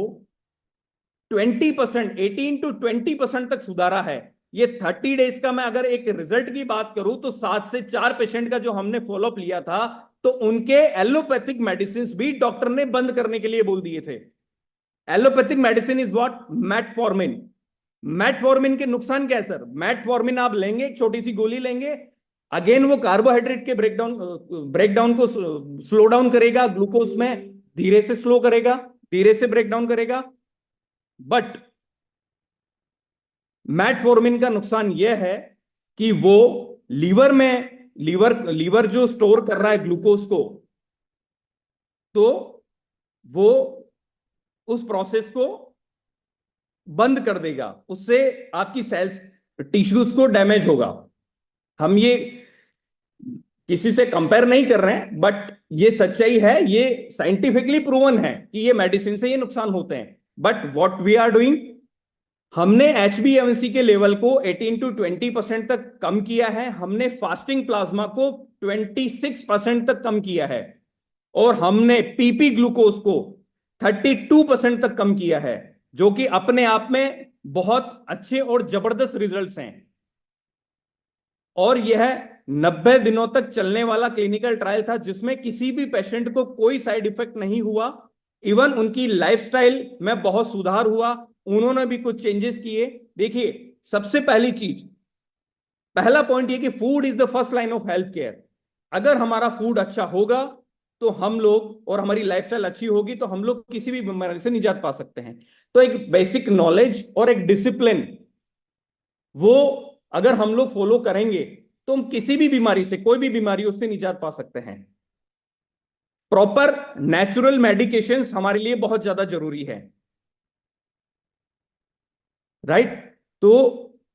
20%, 18 to 20% तक सुधारा है। ये 30 डेज का मैं अगर एक रिजल्ट की बात करूं तो 7 से 4 पेशेंट का जो हमने फॉलोअप लिया था, तो उनके एलोपैथिक मेडिसिन भी डॉक्टर ने बंद करने के लिए बोल दिए थे। Allopathic medicine is what? Metformin. Metformin के नुकसान क्या है सर? मेटफॉर्मिन आप लेंगे, एक छोटी सी गोली लेंगे, अगेन वो कार्बोहाइड्रेट के ब्रेकडाउन को स्लो डाउन करेगा, ग्लूकोज में धीरे से स्लो करेगा, धीरे से ब्रेकडाउन करेगा। बट मेटफॉर्मिन का नुकसान यह है कि वो लीवर में, लीवर जो स्टोर कर रहा है ग्लूकोज को, तो वो उस प्रोसेस को बंद कर देगा, उससे आपकी सेल्स, टिश्यूज को डैमेज होगा। हम ये किसी से कंपेयर नहीं कर रहे हैं, बट ये सच्चाई है, ये साइंटिफिकली प्रूवन है कि ये मेडिसिन से ये नुकसान होते हैं। But what we are doing, हमने HbA1c के लेवल को 18 to 20% तक कम किया है, हमने फास्टिंग प्लाज्मा को 26% तक कम किया है, और हमने PP ग्लूकोज को 32% तक कम किया है, जो कि अपने आप में बहुत अच्छे और जबरदस्त रिजल्ट्स हैं। और यह 90 दिनों तक चलने वाला क्लिनिकल ट्रायल था, जिसमें किसी भी पेशेंट को कोई साइड इफेक्ट नहीं हुआ। इवन उनकी लाइफस्टाइल में बहुत सुधार हुआ, उन्होंने भी कुछ चेंजेस किए। देखिए, सबसे पहली चीज, पहला पॉइंट ये कि food is the first line of health care. अगर हमारा फूड अच्छा होगा तो हम लोग, और हमारी लाइफस्टाइल अच्छी होगी तो हम लोग किसी भी बीमारी से निजात पा सकते हैं। तो एक बेसिक नॉलेज और एक डिसिप्लिन, वो अगर हम लोग फॉलो करेंगे तो हम किसी भी बीमारी से, कोई भी बीमारी, उससे निजात पा सकते हैं। प्रॉपर नेचुरल मेडिकेशंस हमारे लिए बहुत ज्यादा जरूरी है। राइट, तो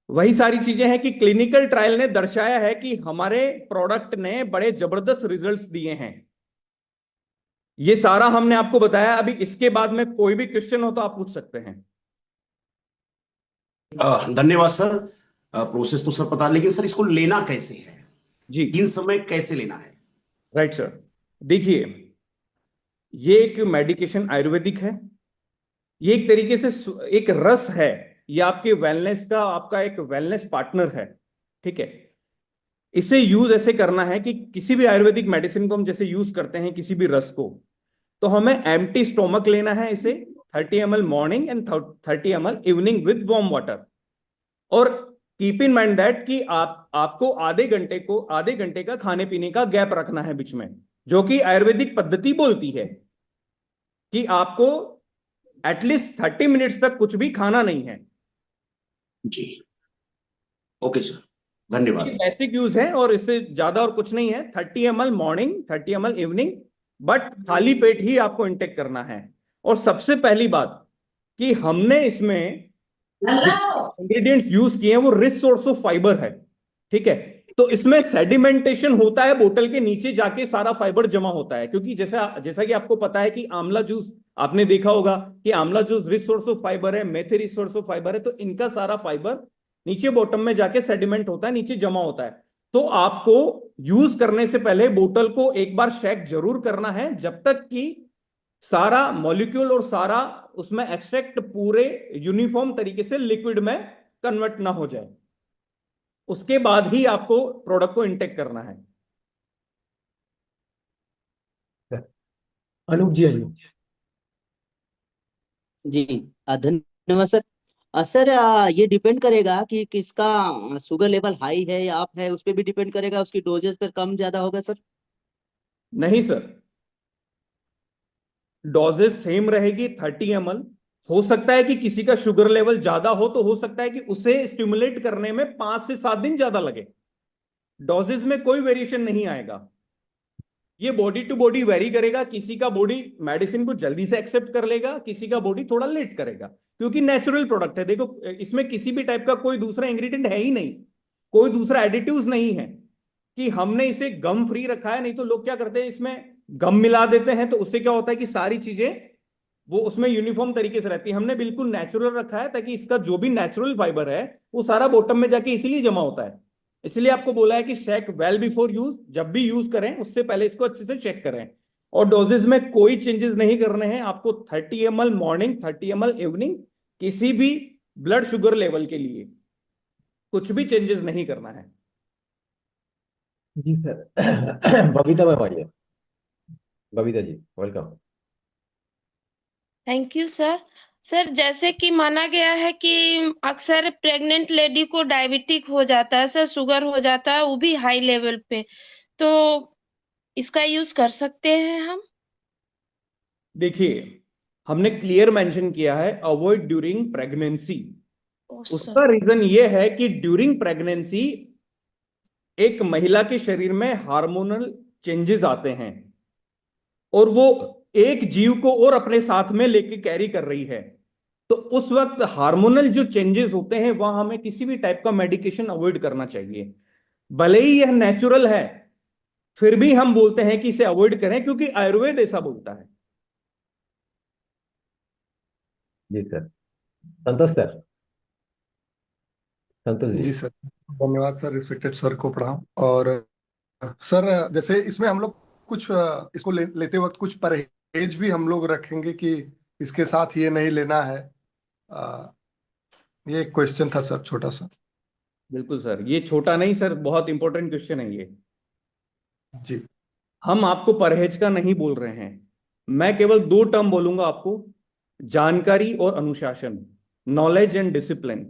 वही सारी चीजें हैं कि क्लिनिकल ट्रायल ने दर्शाया है कि हमारे प्रोडक्ट ने बड़े जबरदस्त रिजल्ट्स दिए हैं। ये सारा हमने आपको बताया। अभी इसके बाद में कोई भी क्वेश्चन हो तो आप पूछ सकते हैं। धन्यवाद सर। प्रोसेस तो सर पता, लेकिन सर इसको लेना कैसे है जी, किन समय कैसे लेना है? Right sir. देखिए, ये एक मेडिकेशन आयुर्वेदिक है, ये एक तरीके से एक रस है, ये आपके वेलनेस का, आपका एक वेलनेस पार्टनर है, ठीक है। इसे यूज ऐसे करना है कि किसी भी आयुर्वेदिक मेडिसिन को हम जैसे यूज करते हैं किसी भी रस को, तो हमें एम्प्टी स्टोमक लेना है इसे, 30 ml morning and 30 ml evening with warm water. और कीप इन माइंड दैट कि आपको आधे घंटे का खाने पीने का गैप रखना है बीच में, जो कि आयुर्वेदिक पद्धति बोलती है कि आपको एटलीस्ट 30 मिनट्स तक कुछ भी खाना नहीं है। जी, ओके सर, धन्यवाद। बेसिक यूज है और इससे ज्यादा और कुछ नहीं है। 30 ml morning, 30 ml evening, but खाली पेट ही आपको इंटेक करना है। और सबसे पहली बात कि हमने इसमें इंग्रेडिएंट्स यूज किए हैं वो रिच सोर्स ऑफ फाइबर है, ठीक है। तो इसमें सेडिमेंटेशन होता है, बोतल के नीचे जाके सारा फाइबर जमा होता है, क्योंकि जैसा कि आपको पता है कि आंवला जूस आपने देखा होगा कि आंवला juice rich source of fibre है, मेथी रिच सोर्स ऑफ फाइबर है, तो इनका सारा फाइबर नीचे बॉटम में जाके सेडिमेंट होता है, नीचे जमा होता है। तो आपको यूज करने से पहले बोतल को एक बार शेक जरूर करना है, जब तक कि सारा मॉलिक्यूल और सारा उसमें एक्सट्रैक्ट पूरे यूनिफॉर्म तरीके से लिक्विड में कन्वर्ट ना हो जाए। उसके बाद ही आपको प्रोडक्ट को इंटेक करना है। अनूप जी आइए। जी धन्यवाद सर। सर ये डिपेंड करेगा कि किसका शुगर लेवल हाई है या अप है, उस पर भी डिपेंड करेगा, उसकी डोजेस पर कम ज्यादा होगा सर? नहीं सर, डोजेस सेम रहेगी 30 ml। हो सकता है कि किसी का शुगर लेवल ज्यादा हो, तो हो सकता है कि उसे स्टिमुलेट करने में 5 से 7 दिन ज्यादा लगे। डोजेस में कोई वेरिएशन नहीं आएगा। ये बॉडी टू बॉडी वेरी करेगा, किसी का बॉडी मेडिसिन को जल्दी से एक्सेप्ट कर लेगा, किसी का बॉडी थोड़ा लेट करेगा, क्योंकि नेचुरल प्रोडक्ट है। देखो, इसमें किसी भी टाइप का कोई दूसरा इंग्रेडिएंट है ही नहीं, कोई दूसरा एडिटिव्स नहीं है कि हमने इसे गम फ्री रखा है। नहीं तो लोग क्या करते हैं, इसमें गम मिला देते हैं, तो उससे क्या होता है कि सारी चीजें वो उसमें यूनिफॉर्म तरीके से रहती है। हमने बिल्कुल नेचुरल रखा है, ताकि इसका जो भी नेचुरल फाइबर है वो सारा बॉटम में जाके इसीलिए जमा होता है। इसलिए आपको बोला है कि चेक वेल बिफोर यूज, जब भी यूज करें उससे पहले इसको अच्छे से चेक करें। और डोजेज में कोई चेंजेस नहीं करने हैं आपको। 30 ml मॉर्निंग, 30 ml इवनिंग, किसी भी ब्लड शुगर लेवल के लिए कुछ भी चेंजेस नहीं करना है। जी सर। बबीता मैम आइए। Babita ji welcome. Thank you sir. Sir, जैसे कि माना गया है कि अक्सर प्रेग्नेंट लेडी को डायबिटिक हो जाता है सर, शुगर हो जाता है, वो भी हाई लेवल पे, तो इसका यूज कर सकते हैं हम? देखिए, हमने क्लियर मेंशन किया है अवॉइड ड्यूरिंग प्रेगनेंसी। उसका रीजन ये है कि ड्यूरिंग प्रेगनेंसी एक महिला के शरीर में हार्मोनल चेंजेस आते हैं, और वो एक जीव को और अपने साथ में लेके कैरी कर रही है। तो उस वक्त हार्मोनल जो चेंजेस होते हैं, वहां हमें किसी भी टाइप का मेडिकेशन अवॉइड करना चाहिए। भले ही यह नेचुरल है, फिर भी हम बोलते हैं कि इसे अवॉइड करें, क्योंकि आयुर्वेद ऐसा बोलता है। जी सर। संतोष सर। संतोष जी। जी सर, धन्यवाद सर, रिस्पेक्टेड सर को प्रणाम। और सर, जैसे इसमें हम लोग कुछ इसको लेते वक्त कुछ परहेज भी हम लोग रखेंगे कि इसके साथ ये नहीं लेना है। ये एक क्वेश्चन था सर, छोटा सा। बिल्कुल सर, ये छोटा नहीं सर, बहुत इंपॉर्टेंट क्वेश्चन है ये। जी। हम आपको परहेज का नहीं बोल रहे हैं, मैं केवल 2 टर्म बोलूंगा आपको, जानकारी और अनुशासन, नॉलेज एंड डिसिप्लिन।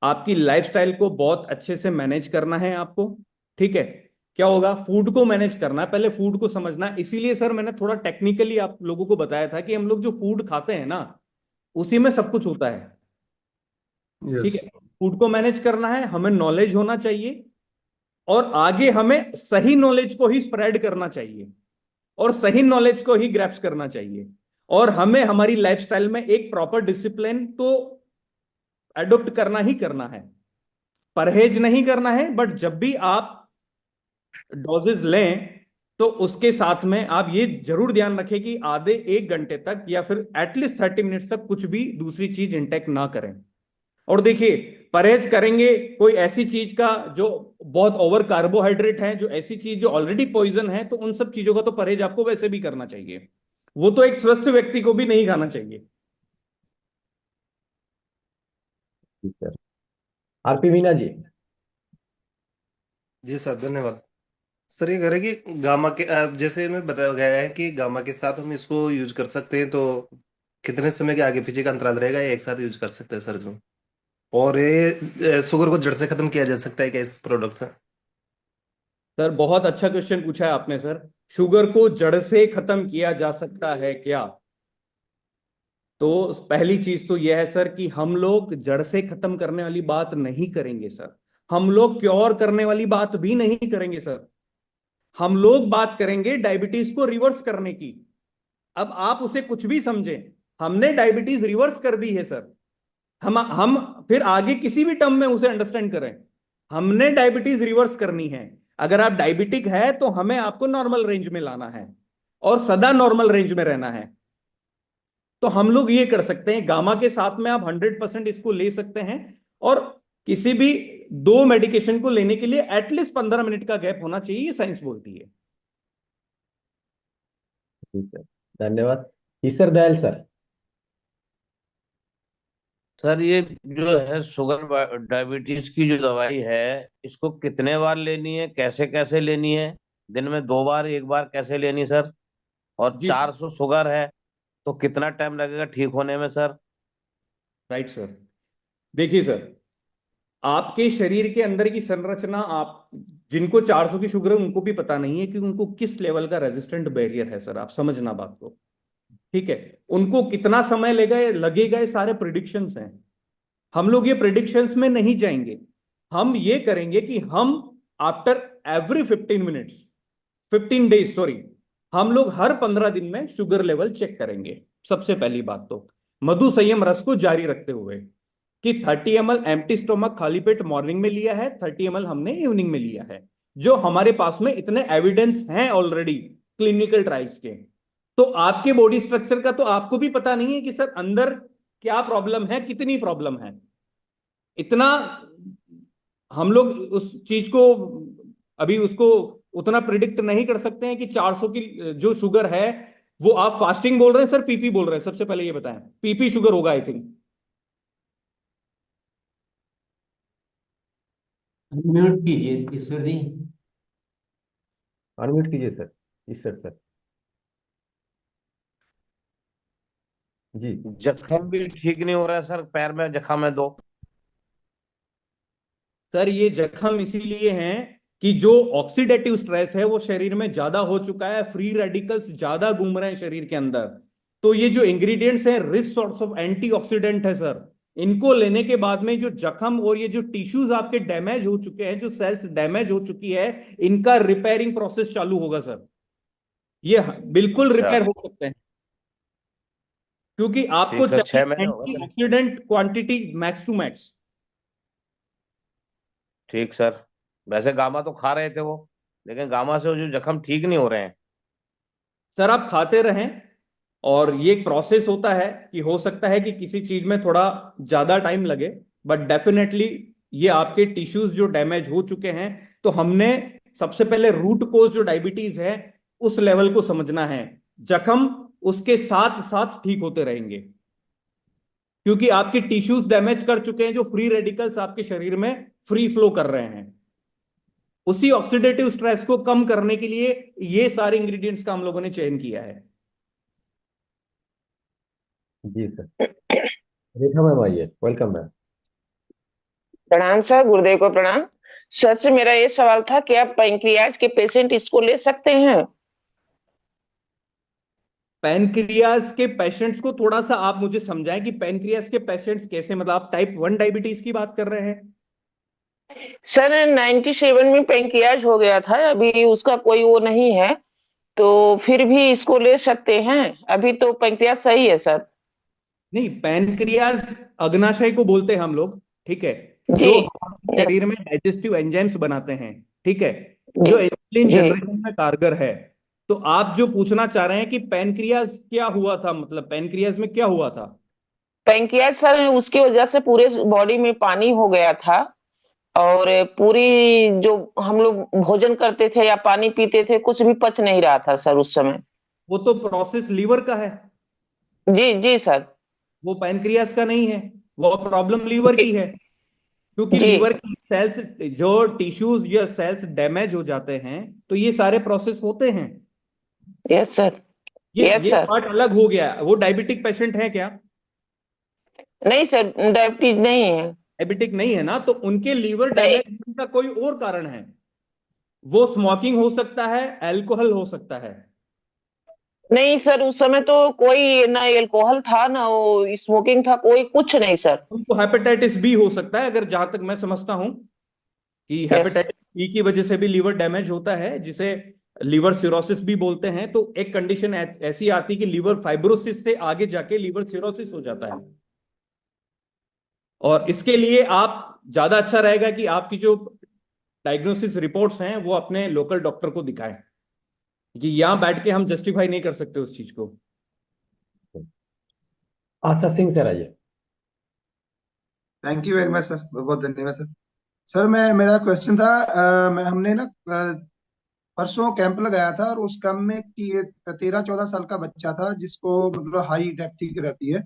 आपकी लाइफस्टाइल को बहुत अच्छे से मैनेज करना है आपको, ठीक है। क्या होगा, फूड को मैनेज करना है, पहले फूड को समझना है। इसीलिए सर मैंने थोड़ा टेक्निकली आप लोगों को बताया था कि हम लोग जो फूड खाते हैं ना, उसी में सब कुछ होता है, ठीक यस। है। फूड को मैनेज करना है, हमें नॉलेज होना चाहिए, और आगे हमें सही नॉलेज को ही स्प्रेड करना चाहिए, और सही नॉलेज को ही ग्रैप्स करना चाहिए। और हमें हमारी लाइफस्टाइल में एक प्रॉपर डिसिप्लिन तो एडॉप्ट करना ही करना है, परहेज नहीं करना है। बट जब भी आप डोजेज लें, तो उसके साथ में आप ये जरूर ध्यान रखें कि आधे 1 घंटे तक या फिर एटलीस्ट 30 मिनट्स तक कुछ भी दूसरी चीज इंटेक ना करें। और देखिए, परहेज करेंगे कोई ऐसी चीज का जो बहुत ओवर कार्बोहाइड्रेट है, जो ऐसी चीज जो ऑलरेडी पॉइजन है, तो उन सब चीजों का तो परहेज आपको वैसे भी करना चाहिए। वो तो एक स्वस्थ व्यक्ति को भी नहीं खाना चाहिए। जी सर। आरपी मीना जी। जी सर, धन्यवाद। सर, ये कह रहे कि गामा के जैसे में बताया गया है कि गामा के साथ हम इसको यूज कर सकते हैं, तो कितने समय के आगे पीछे का अंतराल रहेगा, या एक साथ यूज कर सकते हैं सर इसमें? और ये शुगर को जड़ से खत्म किया जा सकता है क्या इस प्रोडक्ट से? सर, बहुत अच्छा क्वेश्चन पूछा है आपने सर। शुगर को जड़ से खत्म किया जा सकता है क्या? तो पहली चीज तो यह है सर कि हम लोग जड़ से खत्म करने वाली बात नहीं करेंगे सर। हम लोग क्योर करने वाली बात भी नहीं करेंगे सर। हम लोग बात करेंगे डायबिटीज को रिवर्स करने की। अब आप उसे कुछ भी समझें, हमने डायबिटीज रिवर्स कर दी है सर। हम फिर आगे किसी भी टर्म में उसे अंडरस्टैंड करें, हमने डायबिटीज रिवर्स करनी है। अगर आप डायबिटिक है तो हमें आपको नॉर्मल रेंज में लाना है, और सदा नॉर्मल रेंज में रहना है। तो हम लोग ये कर सकते हैं, गामा के साथ में आप 100% इसको ले सकते हैं, और किसी भी दो मेडिकेशन को लेने के लिए एटलीस्ट 15 मिनट का गैप होना चाहिए, ये साइंस बोलती है। ठीक है, धन्यवाद। ईश्वर दयाल सर। सर ये जो है शुगर डायबिटीज की जो दवाई है, इसको कितने बार लेनी है, कैसे कैसे लेनी है? दिन में 2 बार, 1 बार कैसे लेनी है सर? और जी 400 शुगर है तो कितना टाइम लगेगा ठीक होने में सर? Right sir. देखिए सर, आपके शरीर के अंदर की संरचना, आप जिनको 400 की शुगर है उनको भी पता नहीं है कि उनको किस लेवल का रेजिस्टेंट बैरियर है सर, आप समझना बात को, ठीक है। उनको कितना समय लगेगा ये सारे प्रिडिक्शंस हैं। हम लोग ये प्रिडिक्शंस में नहीं जाएंगे। हम ये करेंगे कि हम after every 15 minutes, 15 days sorry, हम लोग हर 15 दिन में शुगर लेवल चेक करेंगे। सबसे पहली बात तो मधु संयम रस को जारी रखते हुए कि 30 ml एम्प्टी स्टोमक खाली पेट मॉर्निंग में लिया है, 30 ml हमने इवनिंग में लिया है, जो हमारे पास में इतने एविडेंस हैं ऑलरेडी क्लिनिकल ट्रायल्स के। तो आपके बॉडी स्ट्रक्चर का तो आपको भी पता नहीं है कि सर अंदर क्या प्रॉब्लम है, कितनी प्रॉब्लम है, इतना हम लोग उस चीज को अभी उसको उतना प्रिडिक्ट नहीं कर सकते हैं कि 400 की जो शुगर है वो आप फास्टिंग बोल रहे हैं सर, पीपी बोल रहे हैं? सबसे पहले ये बताएं, पीपी शुगर होगा आई थिंक। म्यूट कीजिए ईश्वर जी। अनम्यूट कीजिए सर, ईश्वर सर। जी। जख्म भी ठीक नहीं हो रहा है सर, पैर में जख्म है 2। सर ये जख्म इसीलिए हैं कि जो ऑक्सीडेटिव स्ट्रेस है वो शरीर में ज्यादा हो चुका है, फ्री रेडिकल्स ज्यादा घूम रहे हैं शरीर के अंदर। तो ये जो इंग्रेडिएंट्स हैं रिच सॉर्ट्स ऑफ एंटीऑक्सीडेंट है सर, इनको लेने के बाद में जो जख्म और ये जो टिश्यूज आपके डैमेज हो चुके हैं, जो सेल्स डैमेज हो चुकी है, इनका रिपेयरिंग प्रोसेस चालू होगा सर। ये बिल्कुल अच्छा रिपेयर हो सकते हैं, क्योंकि आपको ठीक है, चाहिए 6 महीने होगा sir. Antioxidant quantity max to max. ठीक सर। वैसे गामा तो खा रहे थे वो, लेकिन गामा से वो जो जख्म ठीक नहीं हो रहे हैं। सर आप खाते रहें, और ये एक प्रोसेस होता है कि हो सकता है कि किसी चीज में थोड़ा ज्यादा टाइम लगे, बट डेफिनेटली ये आपके टिश्यूज जो डैमेज हो चुके हैं, तो हमने सबसे पहले रूट कोज जो डायबिटीज है उस लेवल को समझना है। जख्म उसके साथ साथ ठीक होते रहेंगे, क्योंकि आपके टिश्यूज डैमेज कर चुके हैं, जो फ्री रेडिकल्स आपके शरीर में फ्री फ्लो कर रहे हैं। उसी ऑक्सीडेटिव स्ट्रेस को कम करने के लिए ये सारे इंग्रेडिएंट्स का हम लोगों ने चयन किया है। जी सर। रेखा मैम आइए, वेलकम मैम। प्रणाम सर, गुरुदेव को प्रणाम। सर से मेरा ये सवाल था कि आप पैंक्रियाज के पेशेंट इसको ले सकते हैं? पैनक्रियाज के पेशेंट्स को थोड़ा सा आप मुझे समझाएं कि पैनक्रियाज के पेशेंट्स कैसे, मतलब आप टाइप 1 डायबिटीज की बात कर रहे हैं? सर 97 में पैंक्रियाज हो गया था, अभी उसका कोई वो नहीं है, तो फिर भी इसको ले सकते हैं? अभी तो पैंक्रियाज सही है सर। नहीं, पैनक्रियाज अग्नाशय को बोलते हैं हम लोग, ठीक है, जी जो हमारे शरीर में डाइजेस्टिव एंजाइम्स बनाते हैं, ठीक है, जो इंसुलिन जी जनरेशन में कारगर है। तो आप जो पूछना चाह रहे हैं कि पैनक्रियाज क्या हुआ था, मतलब पैनक्रियाज में क्या हुआ था? पैंक्रियाज सर उसकी वजह से पूरे बॉडी में पानी हो गया था, और पूरी जो हम लोग भोजन करते थे या पानी पीते थे कुछ भी पच नहीं रहा था सर उस समय। वो तो प्रोसेस लीवर का है, जी जी सर। वो पैनक्रियाज का नहीं है, वो प्रॉब्लम लीवर की है। क्योंकि जी लीवर की सेल्स, जो टिश्यूज या सेल्स डैमेज हो जाते हैं, तो ये सारे प्रोसेस होते हैं। Yes sir. ये यस ये सर। पार्ट अलग हो गया। वो डायबिटिक पेशेंट है क्या? नहीं सर, डायबिटीज नहीं है। डायबिटिक नहीं है ना, तो उनके लीवर नहीं डैमेज होने का कोई और कारण है। वो स्मोकिंग हो सकता है, अल्कोहल हो सकता है। नहीं सर, उस समय तो कोई ना अल्कोहल था ना वो स्मोकिंग था, कोई कुछ नहीं सर। उनको हेपेटाइटिस बी हो सकता है, अगर जहां तक मैं समझता हूं कि यस। हेपेटाइटिस बी की वजह से भी लीवर डैमेज होता है, जिसे लीवर सिरोसिस भी बोलते हैं। तो एक कंडीशन ऐसी आती है कि लीवर फाइब्रोसिस से आगे जाके लीवर सिरोसिस हो जाता है। और इसके लिए आप ज्यादा अच्छा रहेगा कि आपकी जो डायग्नोसिस रिपोर्ट्स हैं वो अपने लोकल डॉक्टर को दिखाएं, कि यहां बैठ के हम जस्टिफाई नहीं कर सकते उस चीज को। आशा सिंह सर आइए। Thank you very much sir, बहुत बहुत धन्यवाद सर। सर मैं मेरा क्वेश्चन था, मैं हमने ना परसों कैंप लगाया था, और उस कैंप में 13-14 साल का बच्चा था जिसको मतलब हाई ठीक रहती है।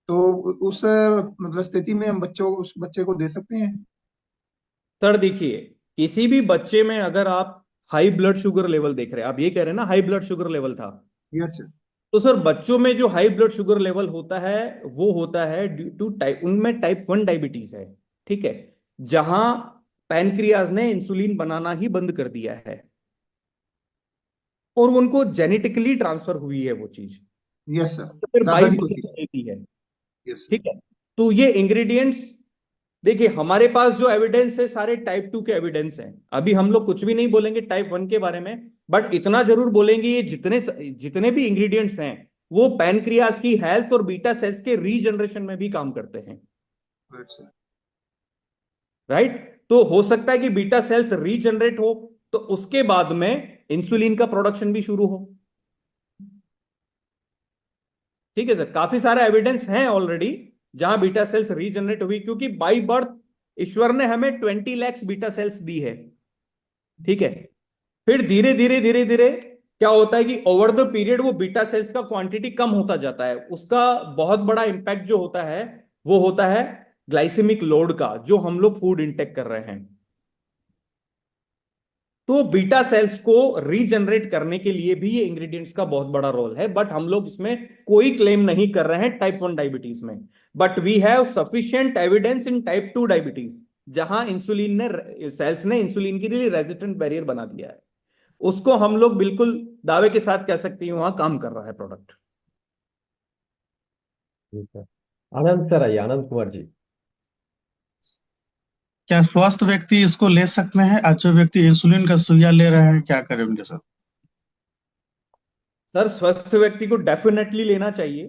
तो उस मतलब स्थिति में हम उस बच्चे को दे सकते हैं? सर देखिए, किसी भी बच्चे में अगर आप हाई ब्लड शुगर लेवल देख रहे हैं, आप ये कह रहे हैं ना हाई ब्लड शुगर लेवल था, यस सर। तो सर बच्चों में जो हाई ब्लड शुगर लेवल होता है वो होता है ड्यू टू टाइप, उनमें टाइप 1 डायबिटीज है। ठीक है, जहां पैनक्रियाज ने इंसुलिन बनाना ही बंद कर दिया है और उनको जेनेटिकली ट्रांसफर हुई है वो चीज, यस सर, तो फिर बाई दादाजी को थी। बर्थ देती है। यस ठीक है, तो ये इंग्रेडिएंट्स देखिए, हमारे पास जो एविडेंस है सारे टाइप 2 के एविडेंस हैं। अभी हम लोग कुछ भी नहीं बोलेंगे टाइप 1 के बारे में, बट इतना जरूर बोलेंगे ये जितने जितने भी इंग्रेडिएंट्स हैं वो पैनक्रियाज की हेल्थ और बीटा सेल्स के रीजनरेशन में भी काम करते हैं। सर। राइट, तो हो सकता है कि बीटा सेल्स रीजनरेट हो तो उसके बाद में इंसुलिन का प्रोडक्शन भी शुरू हो। ठीक है सर, काफी सारा एविडेंस है ऑलरेडी जहां बीटा सेल्स रीजनरेट हुई, क्योंकि बाई बर्थ ईश्वर ने हमें 20 लाख बीटा सेल्स दी है। ठीक है, फिर धीरे धीरे धीरे धीरे क्या होता है कि ओवर द पीरियड वो बीटा सेल्स का क्वांटिटी कम होता जाता है। उसका बहुत बड़ा इंपैक्ट जो होता है वो होता है ग्लाइसेमिक लोड का, जो हम लोग फूड इंटेक कर रहे हैं। तो बीटा सेल्स को रीजनरेट करने के लिए भी ये इंग्रेडिएंट्स का बहुत बड़ा रोल है, बट हम लोग इसमें कोई क्लेम नहीं कर रहे हैं टाइप 1 डायबिटीज में। But we have sufficient evidence in type 2 diabetes, जहां इंसुलिन ने सेल्स ने इंसुलिन के लिए रेजिस्टेंट बैरियर बना दिया है। उसको हम लोग बिल्कुल दावे के साथ कह सकते हैं वहां काम कर रहा है प्रोडक्ट। ठीक है, आनंद सर आइए, आनंद कुमार जी। क्या स्वस्थ व्यक्ति इसको ले सकते हैं, और जो व्यक्ति इंसुलिन का सुइया ले रहे हैं क्या करें उनके साथ? सर स्वस्थ व्यक्ति को डेफिनेटली लेना चाहिए,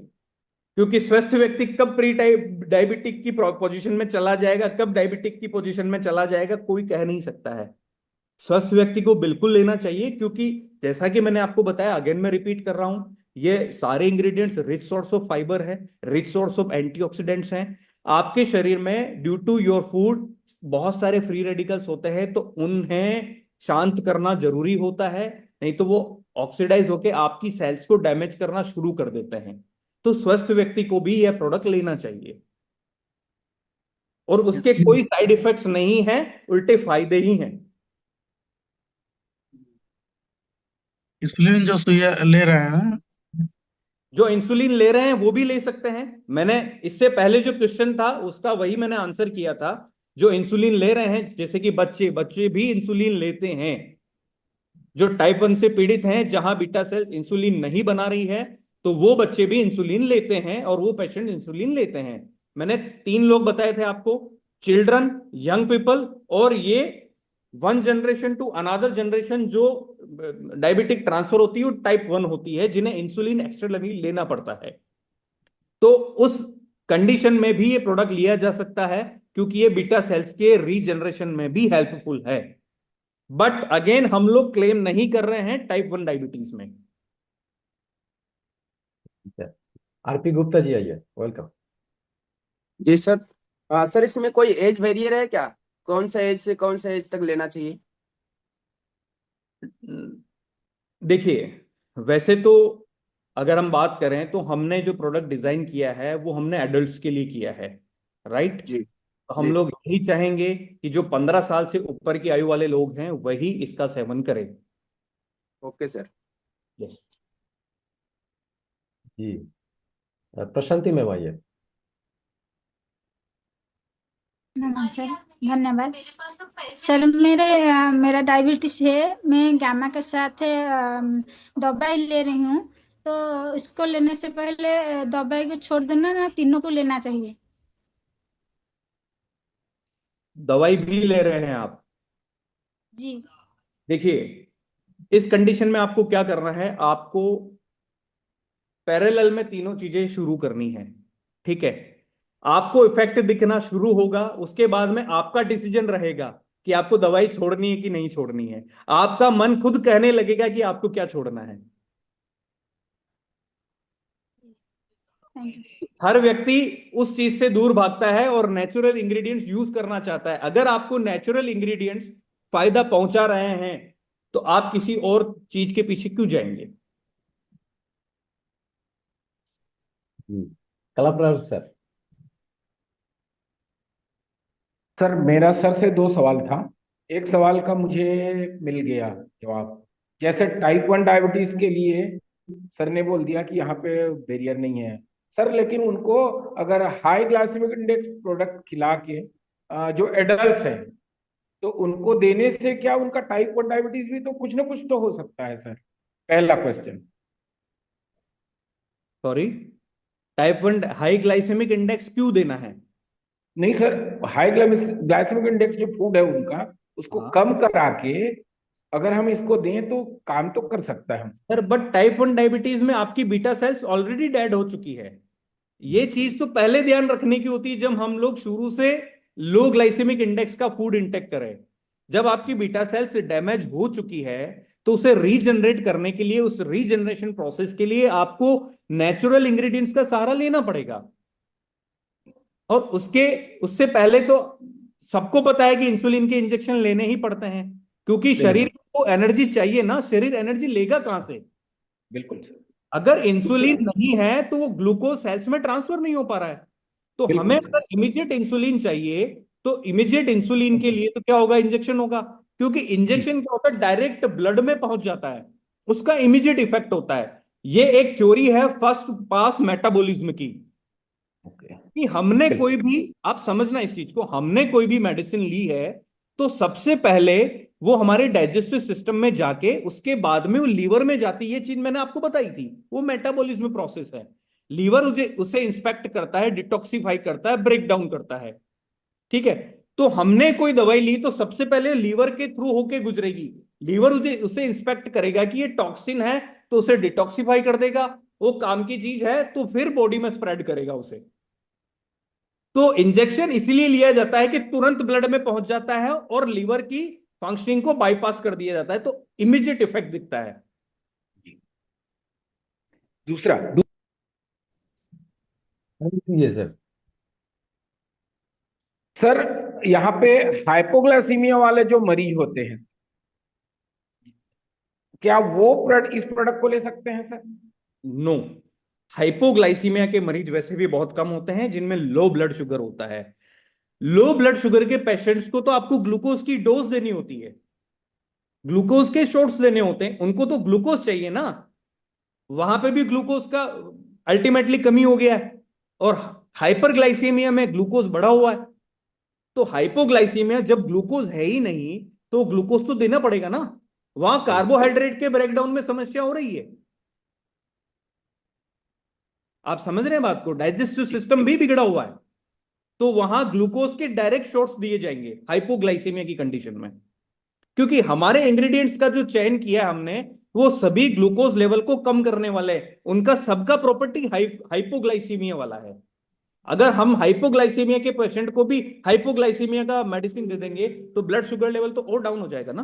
क्योंकि स्वस्थ व्यक्ति कब प्री डायबिटिक की पोजीशन में चला जाएगा, कब डायबिटिक की पोजीशन में चला जाएगा, कोई कह नहीं सकता है। स्वस्थ व्यक्ति को बिल्कुल लेना चाहिए, क्योंकि जैसा कि मैंने आपको बताया, अगेन मैं रिपीट कर रहा हूं, ये सारे ingredients rich source of fibre है, रिच सोर्स ऑफ एंटीऑक्सीडेंट्स हैं। आपके शरीर में ड्यू टू योर फूड बहुत सारे फ्री रेडिकल्स होते हैं, तो उन्हें शांत करना जरूरी होता है, नहीं तो वो ऑक्सीडाइज होकर आपकी सेल्स को डैमेज करना शुरू कर देते हैं। तो स्वस्थ व्यक्ति को भी यह प्रोडक्ट लेना चाहिए, और उसके कोई साइड इफेक्ट्स नहीं है, उल्टे फायदे ही हैं। इंसुलिन जो सुइया ले रहे हैं, जो इंसुलिन ले रहे हैं वो भी ले सकते हैं। मैंने इससे पहले जो क्वेश्चन था उसका वही मैंने आंसर किया था। जो इंसुलिन ले रहे हैं, जैसे कि बच्चे बच्चे भी इंसुलिन लेते हैं, जो टाइप 1 से पीड़ित हैं, जहां बीटा सेल्स इंसुलिन नहीं बना रही है, तो वो बच्चे भी इंसुलिन लेते हैं और वो पेशेंट इंसुलिन लेते हैं। मैंने 3 लोग बताए थे आपको, चिल्ड्रन, यंग पीपल, और ये 1 जनरेशन टू अनदर जनरेशन जो डायबिटिक ट्रांसफर होती है वो टाइप 1 होती है, जिन्हें इंसुलिन एक्स्ट्रा लेना पड़ता है। तो उस कंडीशन में भी ये प्रोडक्ट लिया जा सकता है, क्योंकि ये बीटा सेल्स के रीजनरेशन में भी हेल्पफुल है। बट अगेन हम लोग क्लेम नहीं कर रहे हैं टाइप 1 डायबिटीज में। आरपी गुप्ता जी आइए, वेलकम। जी सर। सर इसमें कोई एज वेरियर है क्या? कौन सा एज से कौन सा एज तक लेना चाहिए? देखिए, वैसे तो अगर हम बात करें तो हमने जो प्रोडक्ट डिजाइन किया है वो हमने एडल्ट्स के लिए किया है, राइट। जी तो हम जी। लोग यही चाहेंगे कि जो 15 साल से ऊपर की आयु वाले लोग हैं वही इसका सेवन करें। Okay sir. यस जी, प्रशांति मैम आइए। सर धन्यवाद। सर मेरा डायबिटीज है, मैं गामा के साथ दवाई ले रही हूँ, तो इसको लेने से पहले दवाई को छोड़ देना ना, तीनों को लेना चाहिए? दवाई भी ले रहे हैं आप? जी। देखिए, इस कंडीशन में आपको क्या करना है, आपको पैरेलल में तीनों चीजें शुरू करनी है। ठीक है, आपको इफेक्ट दिखना शुरू होगा, उसके बाद में आपका डिसीजन रहेगा कि आपको दवाई छोड़नी है कि नहीं छोड़नी है। आपका मन खुद कहने लगेगा कि आपको क्या छोड़ना है। Thank you. हर व्यक्ति उस चीज से दूर भागता है और नेचुरल इंग्रेडिएंट्स यूज करना चाहता है। अगर आपको नेचुरल इंग्रेडिएंट्स फायदा पहुंचा रहे हैं तो आप किसी और चीज के पीछे क्यों जाएंगे? कलाप्राण सर। सर मेरा सर से दो सवाल था। एक सवाल का मुझे मिल गया जवाब। जैसे टाइप 1 डायबिटीज के लिए सर ने बोल दिया कि यहाँ पे बैरियर नहीं है सर, लेकिन उनको अगर हाई ग्लाइसेमिक इंडेक्स प्रोडक्ट खिला के जो एडल्ट्स हैं तो उनको देने से क्या उनका टाइप 1 डायबिटीज भी तो कुछ ना कुछ तो हो सकता है सर? पहला question. Sorry, type 1 high glycemic index क्यों देना है? नहीं सर, हाई ग्लाइसेमिक इंडेक्स जो फूड है उनका उसको कम करा के अगर हम इसको दें तो काम तो कर सकता है सर। बट टाइप 1 डायबिटीज में आपकी बीटा सेल्स ऑलरेडी डेड हो चुकी है। ये चीज तो पहले ध्यान रखने की होती है जब हम लोग शुरू से लो ग्लाइसेमिक इंडेक्स का फूड इंटेक करें। जब आपकी बीटा सेल्स डैमेज हो चुकी है तो उसे रीजनरेट करने के लिए, उस रीजनरेशन प्रोसेस के लिए आपको नेचुरल इंग्रेडिएंट्स का सहारा लेना पड़ेगा। और उससे पहले तो सबको पता है कि इंसुलिन के इंजेक्शन लेने ही पड़ते हैं, क्योंकि शरीर को एनर्जी चाहिए ना। शरीर एनर्जी लेगा कहां से? बिल्कुल सर। अगर इंसुलिन नहीं है तो वो ग्लूकोज सेल्स में ट्रांसफर नहीं हो पा रहा है। तो हमें अगर इमीडिएट इंसुलिन चाहिए तो इमीडिएट इंसुलिन के लिए तो क्या होगा? इंजेक्शन होगा। क्योंकि इंजेक्शन क्या होता है? डायरेक्ट ब्लड में पहुंच जाता है, उसका इमीडिएट इफेक्ट होता है। ये एक थ्योरी है फर्स्ट पास मेटाबॉलिज्म की कि हमने कोई भी, आप समझना इस चीज को, हमने कोई भी मेडिसिन ली है तो सबसे पहले वो हमारे डाइजेस्टिव सिस्टम में जाके उसके बाद में वो लीवर में जाती है। ये चीज मैंने आपको बताई थी, वो मेटाबॉलिज्म प्रोसेस है। लीवर उसे इंस्पेक्ट करता है, डिटॉक्सिफाई करता है, ब्रेक डाउन करता है। ठीक है, तो हमने कोई दवाई ली तो सबसे पहले लीवर के थ्रू होके गुजरेगी। लीवर उसे इंस्पेक्ट करेगा कि ये टॉक्सिन है तो उसे डिटॉक्सिफाई कर देगा, वो काम की चीज है तो फिर बॉडी में स्प्रेड करेगा उसे। तो इंजेक्शन इसीलिए लिया जाता है कि तुरंत ब्लड में पहुंच जाता है और लीवर की फंक्शनिंग को बाईपास कर दिया जाता है, तो इमीडिएट इफेक्ट दिखता है। दूसरा सर। सर यहाँ पे हाइपोग्लाइसीमिया वाले जो मरीज होते हैं क्या वो इस प्रोडक्ट को ले सकते हैं सर? नो, हाइपोग्लाइसीमिया के मरीज वैसे भी बहुत कम होते हैं जिनमें लो ब्लड शुगर होता है। लो ब्लड शुगर के पेशेंट्स को तो आपको ग्लूकोज की डोज देनी होती है, ग्लूकोज के शॉट्स देने होते हैं। उनको तो ग्लूकोज चाहिए ना, वहां पे भी ग्लूकोज का अल्टीमेटली कमी हो गया है और हाइपरग्लाइसीमिया में ग्लूकोज बढ़ा हुआ है। तो हाइपोग्लाइसीमिया जब ग्लूकोज है ही नहीं तो ग्लूकोज तो देना पड़ेगा ना। वहां कार्बोहाइड्रेट के ब्रेकडाउन में समस्या हो रही है। आप समझ रहे हैं बात को? डाइजेस्टिव सिस्टम भी बिगड़ा हुआ है, तो वहां ग्लूकोज के डायरेक्ट शॉट्स दिए जाएंगे हाइपोग्लाइसीमिया की कंडीशन में। क्योंकि हमारे इंग्रेडिएंट्स का जो चयन किया है हमने, वो सभी ग्लूकोज लेवल को कम करने वाले हैं। उनका सबका प्रॉपर्टी हाइपोग्लाइसीमिया वाला है। अगर हम हाइपोग्लाइसीमिया के पेशेंट को भी हाइपोग्लाइसीमिया का मेडिसिन दे देंगे तो ब्लड शुगर लेवल तो और डाउन हो जाएगा ना।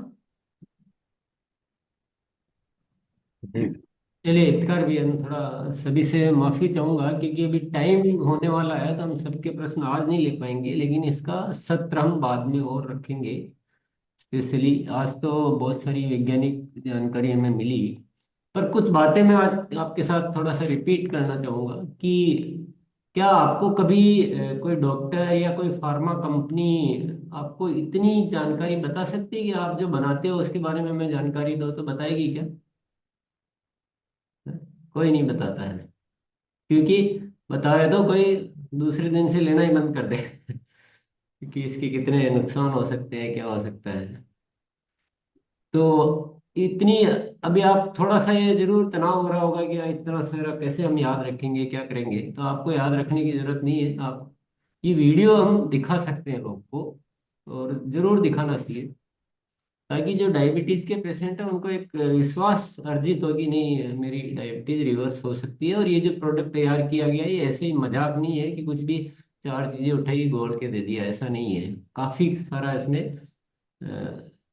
चलिए इफ्तिकार भैया, थोड़ा सभी से माफी चाहूंगा क्योंकि अभी टाइम होने वाला है तो हम सबके प्रश्न आज नहीं ले पाएंगे, लेकिन इसका सत्र हम बाद में और रखेंगे। स्पेशली आज तो बहुत सारी वैज्ञानिक जानकारी हमें मिली, पर कुछ बातें मैं आज आपके साथ थोड़ा सा रिपीट करना चाहूंगा कि क्या आपको कभी कोई डॉक्टर या कोई फार्मा कंपनी आपको इतनी जानकारी बता सकती है कि आप जो बनाते हो उसके बारे में हमें जानकारी दो, तो बताएगी क्या? कोई नहीं बताता है, क्योंकि बताए तो कोई दूसरे दिन से लेना ही बंद कर दे कि इसके कितने नुकसान हो सकते हैं, क्या हो सकता है। तो इतनी अभी आप थोड़ा सा ये जरूर तनाव हो रहा होगा कि यार इतना सारा कैसे हम याद रखेंगे, क्या करेंगे। तो आपको याद रखने की जरूरत नहीं है। आप ये वीडियो हम दिखा सकते हैं लोग को, और जरूर दिखाना चाहिए ताकि जो डायबिटीज के पेशेंट है उनको एक विश्वास अर्जित हो कि नहीं, मेरी डायबिटीज रिवर्स हो सकती है। और ये जो प्रोडक्ट तैयार किया गया है ये ऐसे ही मजाक नहीं है कि कुछ भी चार चीजें उठाई घोल के दे दिया, ऐसा नहीं है। काफी सारा इसमें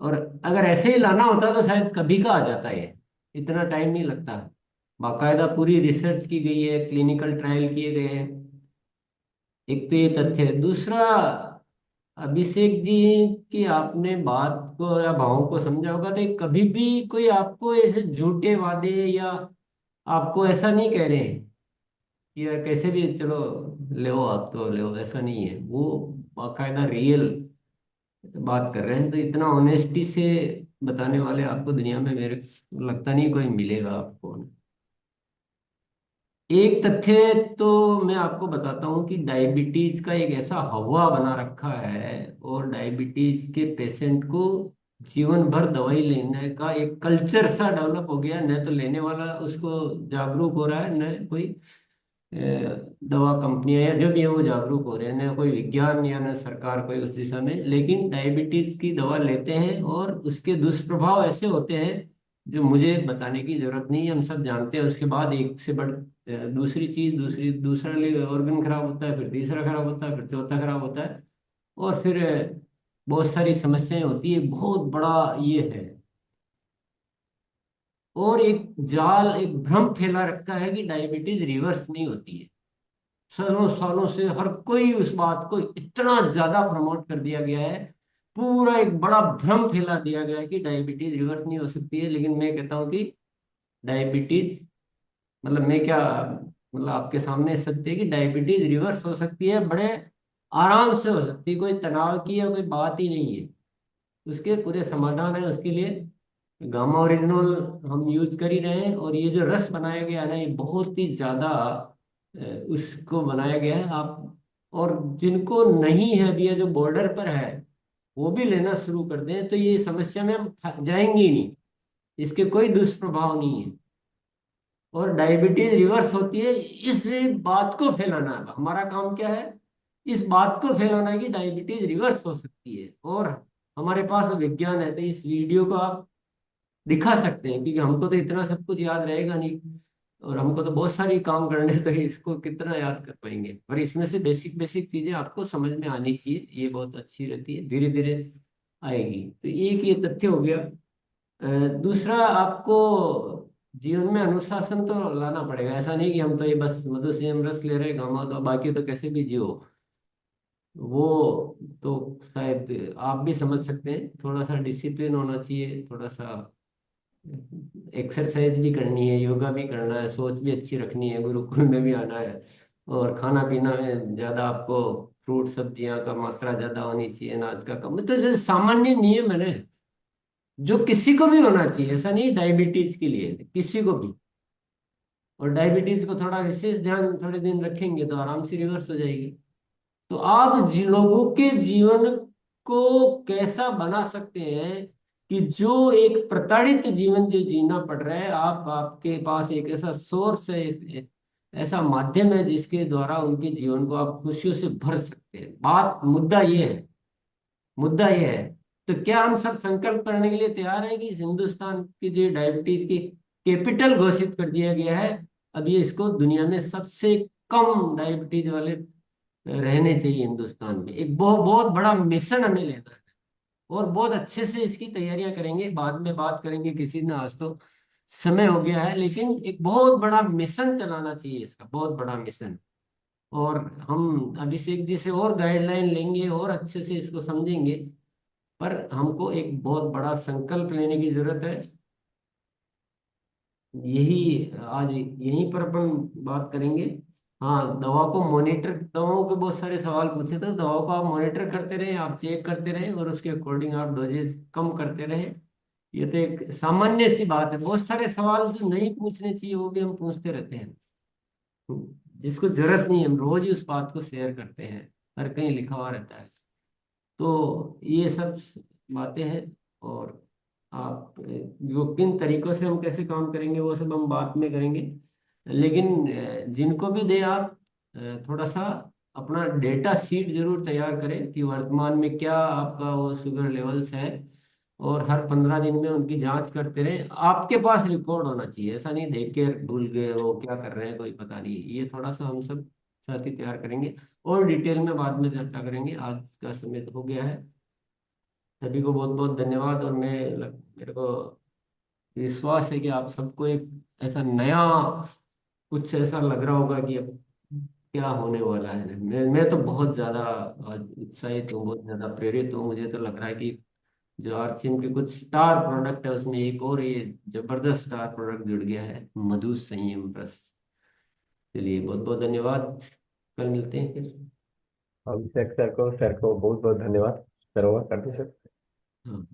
और अगर ऐसे ही लाना होता तो शायद कभी का आ जाता है, इतना टाइम नहीं लगता। बाकायदा पूरी रिसर्च की गई है, क्लिनिकल ट्रायल किए गए हैं। एक तो ये तथ्य है। दूसरा, अभिषेक जी की आपने बात को या भावों को समझा होगा तो कभी भी कोई आपको ऐसे झूठे वादे या आपको ऐसा नहीं कह रहे हैं कि यार कैसे भी चलो ले आप तो ले, ऐसा नहीं है। वो बाकायदा रियल बात कर रहे हैं। तो इतना ऑनेस्टी से बताने वाले आपको दुनिया में मेरे को लगता नहीं कोई मिलेगा आपको। एक तथ्य तो मैं आपको बताता हूँ कि डायबिटीज का एक ऐसा हवा बना रखा है, और डायबिटीज के पेशेंट को जीवन भर दवाई लेने का एक कल्चर सा डेवलप हो गया। न तो लेने वाला उसको जागरूक हो रहा है, न कोई दवा कंपनियां या जो भी है वो जागरूक हो रहे हैं, न कोई विज्ञान या न सरकार कोई उस दिशा में। लेकिन डायबिटीज की दवा लेते हैं और उसके दुष्प्रभाव ऐसे होते हैं जो मुझे बताने की जरूरत नहीं है, हम सब जानते हैं। उसके बाद एक से बढ़ दूसरी चीज, दूसरा ऑर्गन खराब होता है, फिर तीसरा खराब होता है, फिर चौथा खराब होता है, और फिर बहुत सारी समस्याएं होती है। बहुत बड़ा ये है। और एक जाल, एक भ्रम फैला रखा है कि डायबिटीज रिवर्स नहीं होती है। सालों सालों से हर कोई उस बात को इतना ज्यादा प्रमोट कर दिया गया है, पूरा एक बड़ा भ्रम फैला दिया गया है कि डायबिटीज रिवर्स नहीं हो सकती है। लेकिन मैं कहता हूँ कि डायबिटीज, मतलब मैं क्या, मतलब आपके सामने सत्य है कि डायबिटीज रिवर्स हो सकती है, बड़े आराम से हो सकती है। कोई तनाव की या कोई बात ही नहीं है। उसके पूरे समाधान है। उसके लिए गामा ओरिजिनल हम यूज कर ही रहे हैं। और ये जो रस बनाया गया है ना, ये बहुत ही ज्यादा उसको बनाया गया है। आप और जिनको नहीं है अभी, ये जो बॉर्डर पर है, वो भी लेना शुरू कर दें तो ये समस्या में हम जाएंगे ही नहीं। इसके कोई दुष्प्रभाव नहीं है। और डायबिटीज रिवर्स होती है, इस बात को फैलाना है। हमारा काम क्या है? इस बात को फैलाना है कि डायबिटीज रिवर्स हो सकती है। और हमारे पास विज्ञान है, तो इस वीडियो को आप दिखा सकते हैं, क्योंकि हमको तो इतना सब कुछ याद रहेगा नहीं, और हमको तो बहुत सारी काम करने हैं, तो इसको कितना याद कर पाएंगे। पर इसमें से बेसिक बेसिक चीजें आपको समझ में आनी चाहिए, ये बहुत अच्छी रहती है, धीरे धीरे आएगी। तो एक ये तथ्य हो गया। दूसरा, आपको जीवन में अनुशासन तो लाना पड़ेगा। ऐसा नहीं कि हम तो ये बस मधु संयम रस ले रहे गामा, तो बाकी तो कैसे भी जियो, वो तो शायद आप भी समझ सकते हैं। थोड़ा सा डिसिप्लिन होना चाहिए, थोड़ा सा एक्सरसाइज भी करनी है, योगा भी करना है, सोच भी अच्छी रखनी है, गुरुकुल में भी आना है, और खाना पीना में ज्यादा आपको फ्रूट सब्जियां का मात्रा ज्यादा होनी चाहिए, अनाज का कम। तो जो सामान्य नियम है ना, जो किसी को भी होना चाहिए, ऐसा नहीं डायबिटीज के लिए, किसी को भी। और डायबिटीज को थोड़ा विशेष ध्यान थोड़े दिन रखेंगे तो आराम से रिवर्स हो जाएगी। तो आप लोगों के जीवन को कैसा बना सकते हैं कि जो एक प्रताड़ित जीवन जो जीना पड़ रहा है, आप आपके पास एक ऐसा सोर्स है, ऐसा माध्यम है जिसके द्वारा उनके जीवन को आप खुशियों से भर सकते हैं। बात, मुद्दा ये है, मुद्दा ये है। तो क्या हम सब संकल्प करने के लिए तैयार हैं कि इस हिंदुस्तान की जो डायबिटीज की कैपिटल घोषित कर दिया गया है, अब ये इसको दुनिया में सबसे कम डायबिटीज वाले रहने चाहिए हिंदुस्तान में। एक बहुत बहुत बड़ा मिशन हमें लेना है, और बहुत अच्छे से इसकी तैयारियां करेंगे, बाद में बात करेंगे किसी दिन। आज तो समय हो गया है, लेकिन एक बहुत बड़ा मिशन चलाना चाहिए, इसका बहुत बड़ा मिशन। और हम अभिषेक जी से और गाइडलाइन लेंगे और अच्छे से इसको समझेंगे। पर हमको एक बहुत बड़ा संकल्प लेने की जरूरत है। यही आज यहीं पर अपन बात करेंगे। हाँ, दवा को मॉनिटर, दवाओं के बहुत सारे सवाल पूछे थे। दवाओं को आप मॉनिटर करते रहें, आप चेक करते रहें, और उसके अकॉर्डिंग आप डोजेज कम करते रहें। ये तो एक सामान्य सी बात है। बहुत सारे सवाल जो नहीं पूछने चाहिए वो भी हम पूछते रहते हैं, जिसको जरूरत नहीं है, हम रोज ही उस बात को शेयर करते हैं, हर कहीं लिखा हुआ रहता है। तो ये सब बातें हैं। और आप जो किन तरीकों से हम कैसे काम करेंगे वो सब हम बाद में करेंगे। लेकिन जिनको भी दे आप थोड़ा सा अपना डेटा शीट जरूर तैयार करें कि वर्तमान में क्या आपका वो शुगर लेवल्स है, और हर 15 दिन में उनकी जांच करते रहें। आपके पास रिकॉर्ड होना चाहिए, ऐसा नहीं देख के भूल गए वो क्या कर रहे हैं कोई पता नहीं। ये थोड़ा सा हम सब साथ ही तैयार करेंगे, और डिटेल में बाद में चर्चा करेंगे। आज का समय तो हो गया है। सभी को बहुत बहुत धन्यवाद। और मेरे को विश्वास है कि आप सबको एक ऐसा नया कुछ ऐसा लग रहा होगा कि अब क्या होने वाला है। मैं तो बहुत ज्यादा आज उत्साहित हूँ, बहुत ज्यादा प्रेरित हूँ। मुझे तो लग रहा है कि जो आरसीएम के कुछ स्टार प्रोडक्ट है उसमें एक और ये जबरदस्त स्टार प्रोडक्ट जुड़ गया है, मधु संयम रस। चलिए बहुत बहुत धन्यवाद, कल मिलते हैं फिर। अभिषेक सर को बहुत बहुत धन्यवाद। सर, ओवर कर दीजिए सर। हाँ।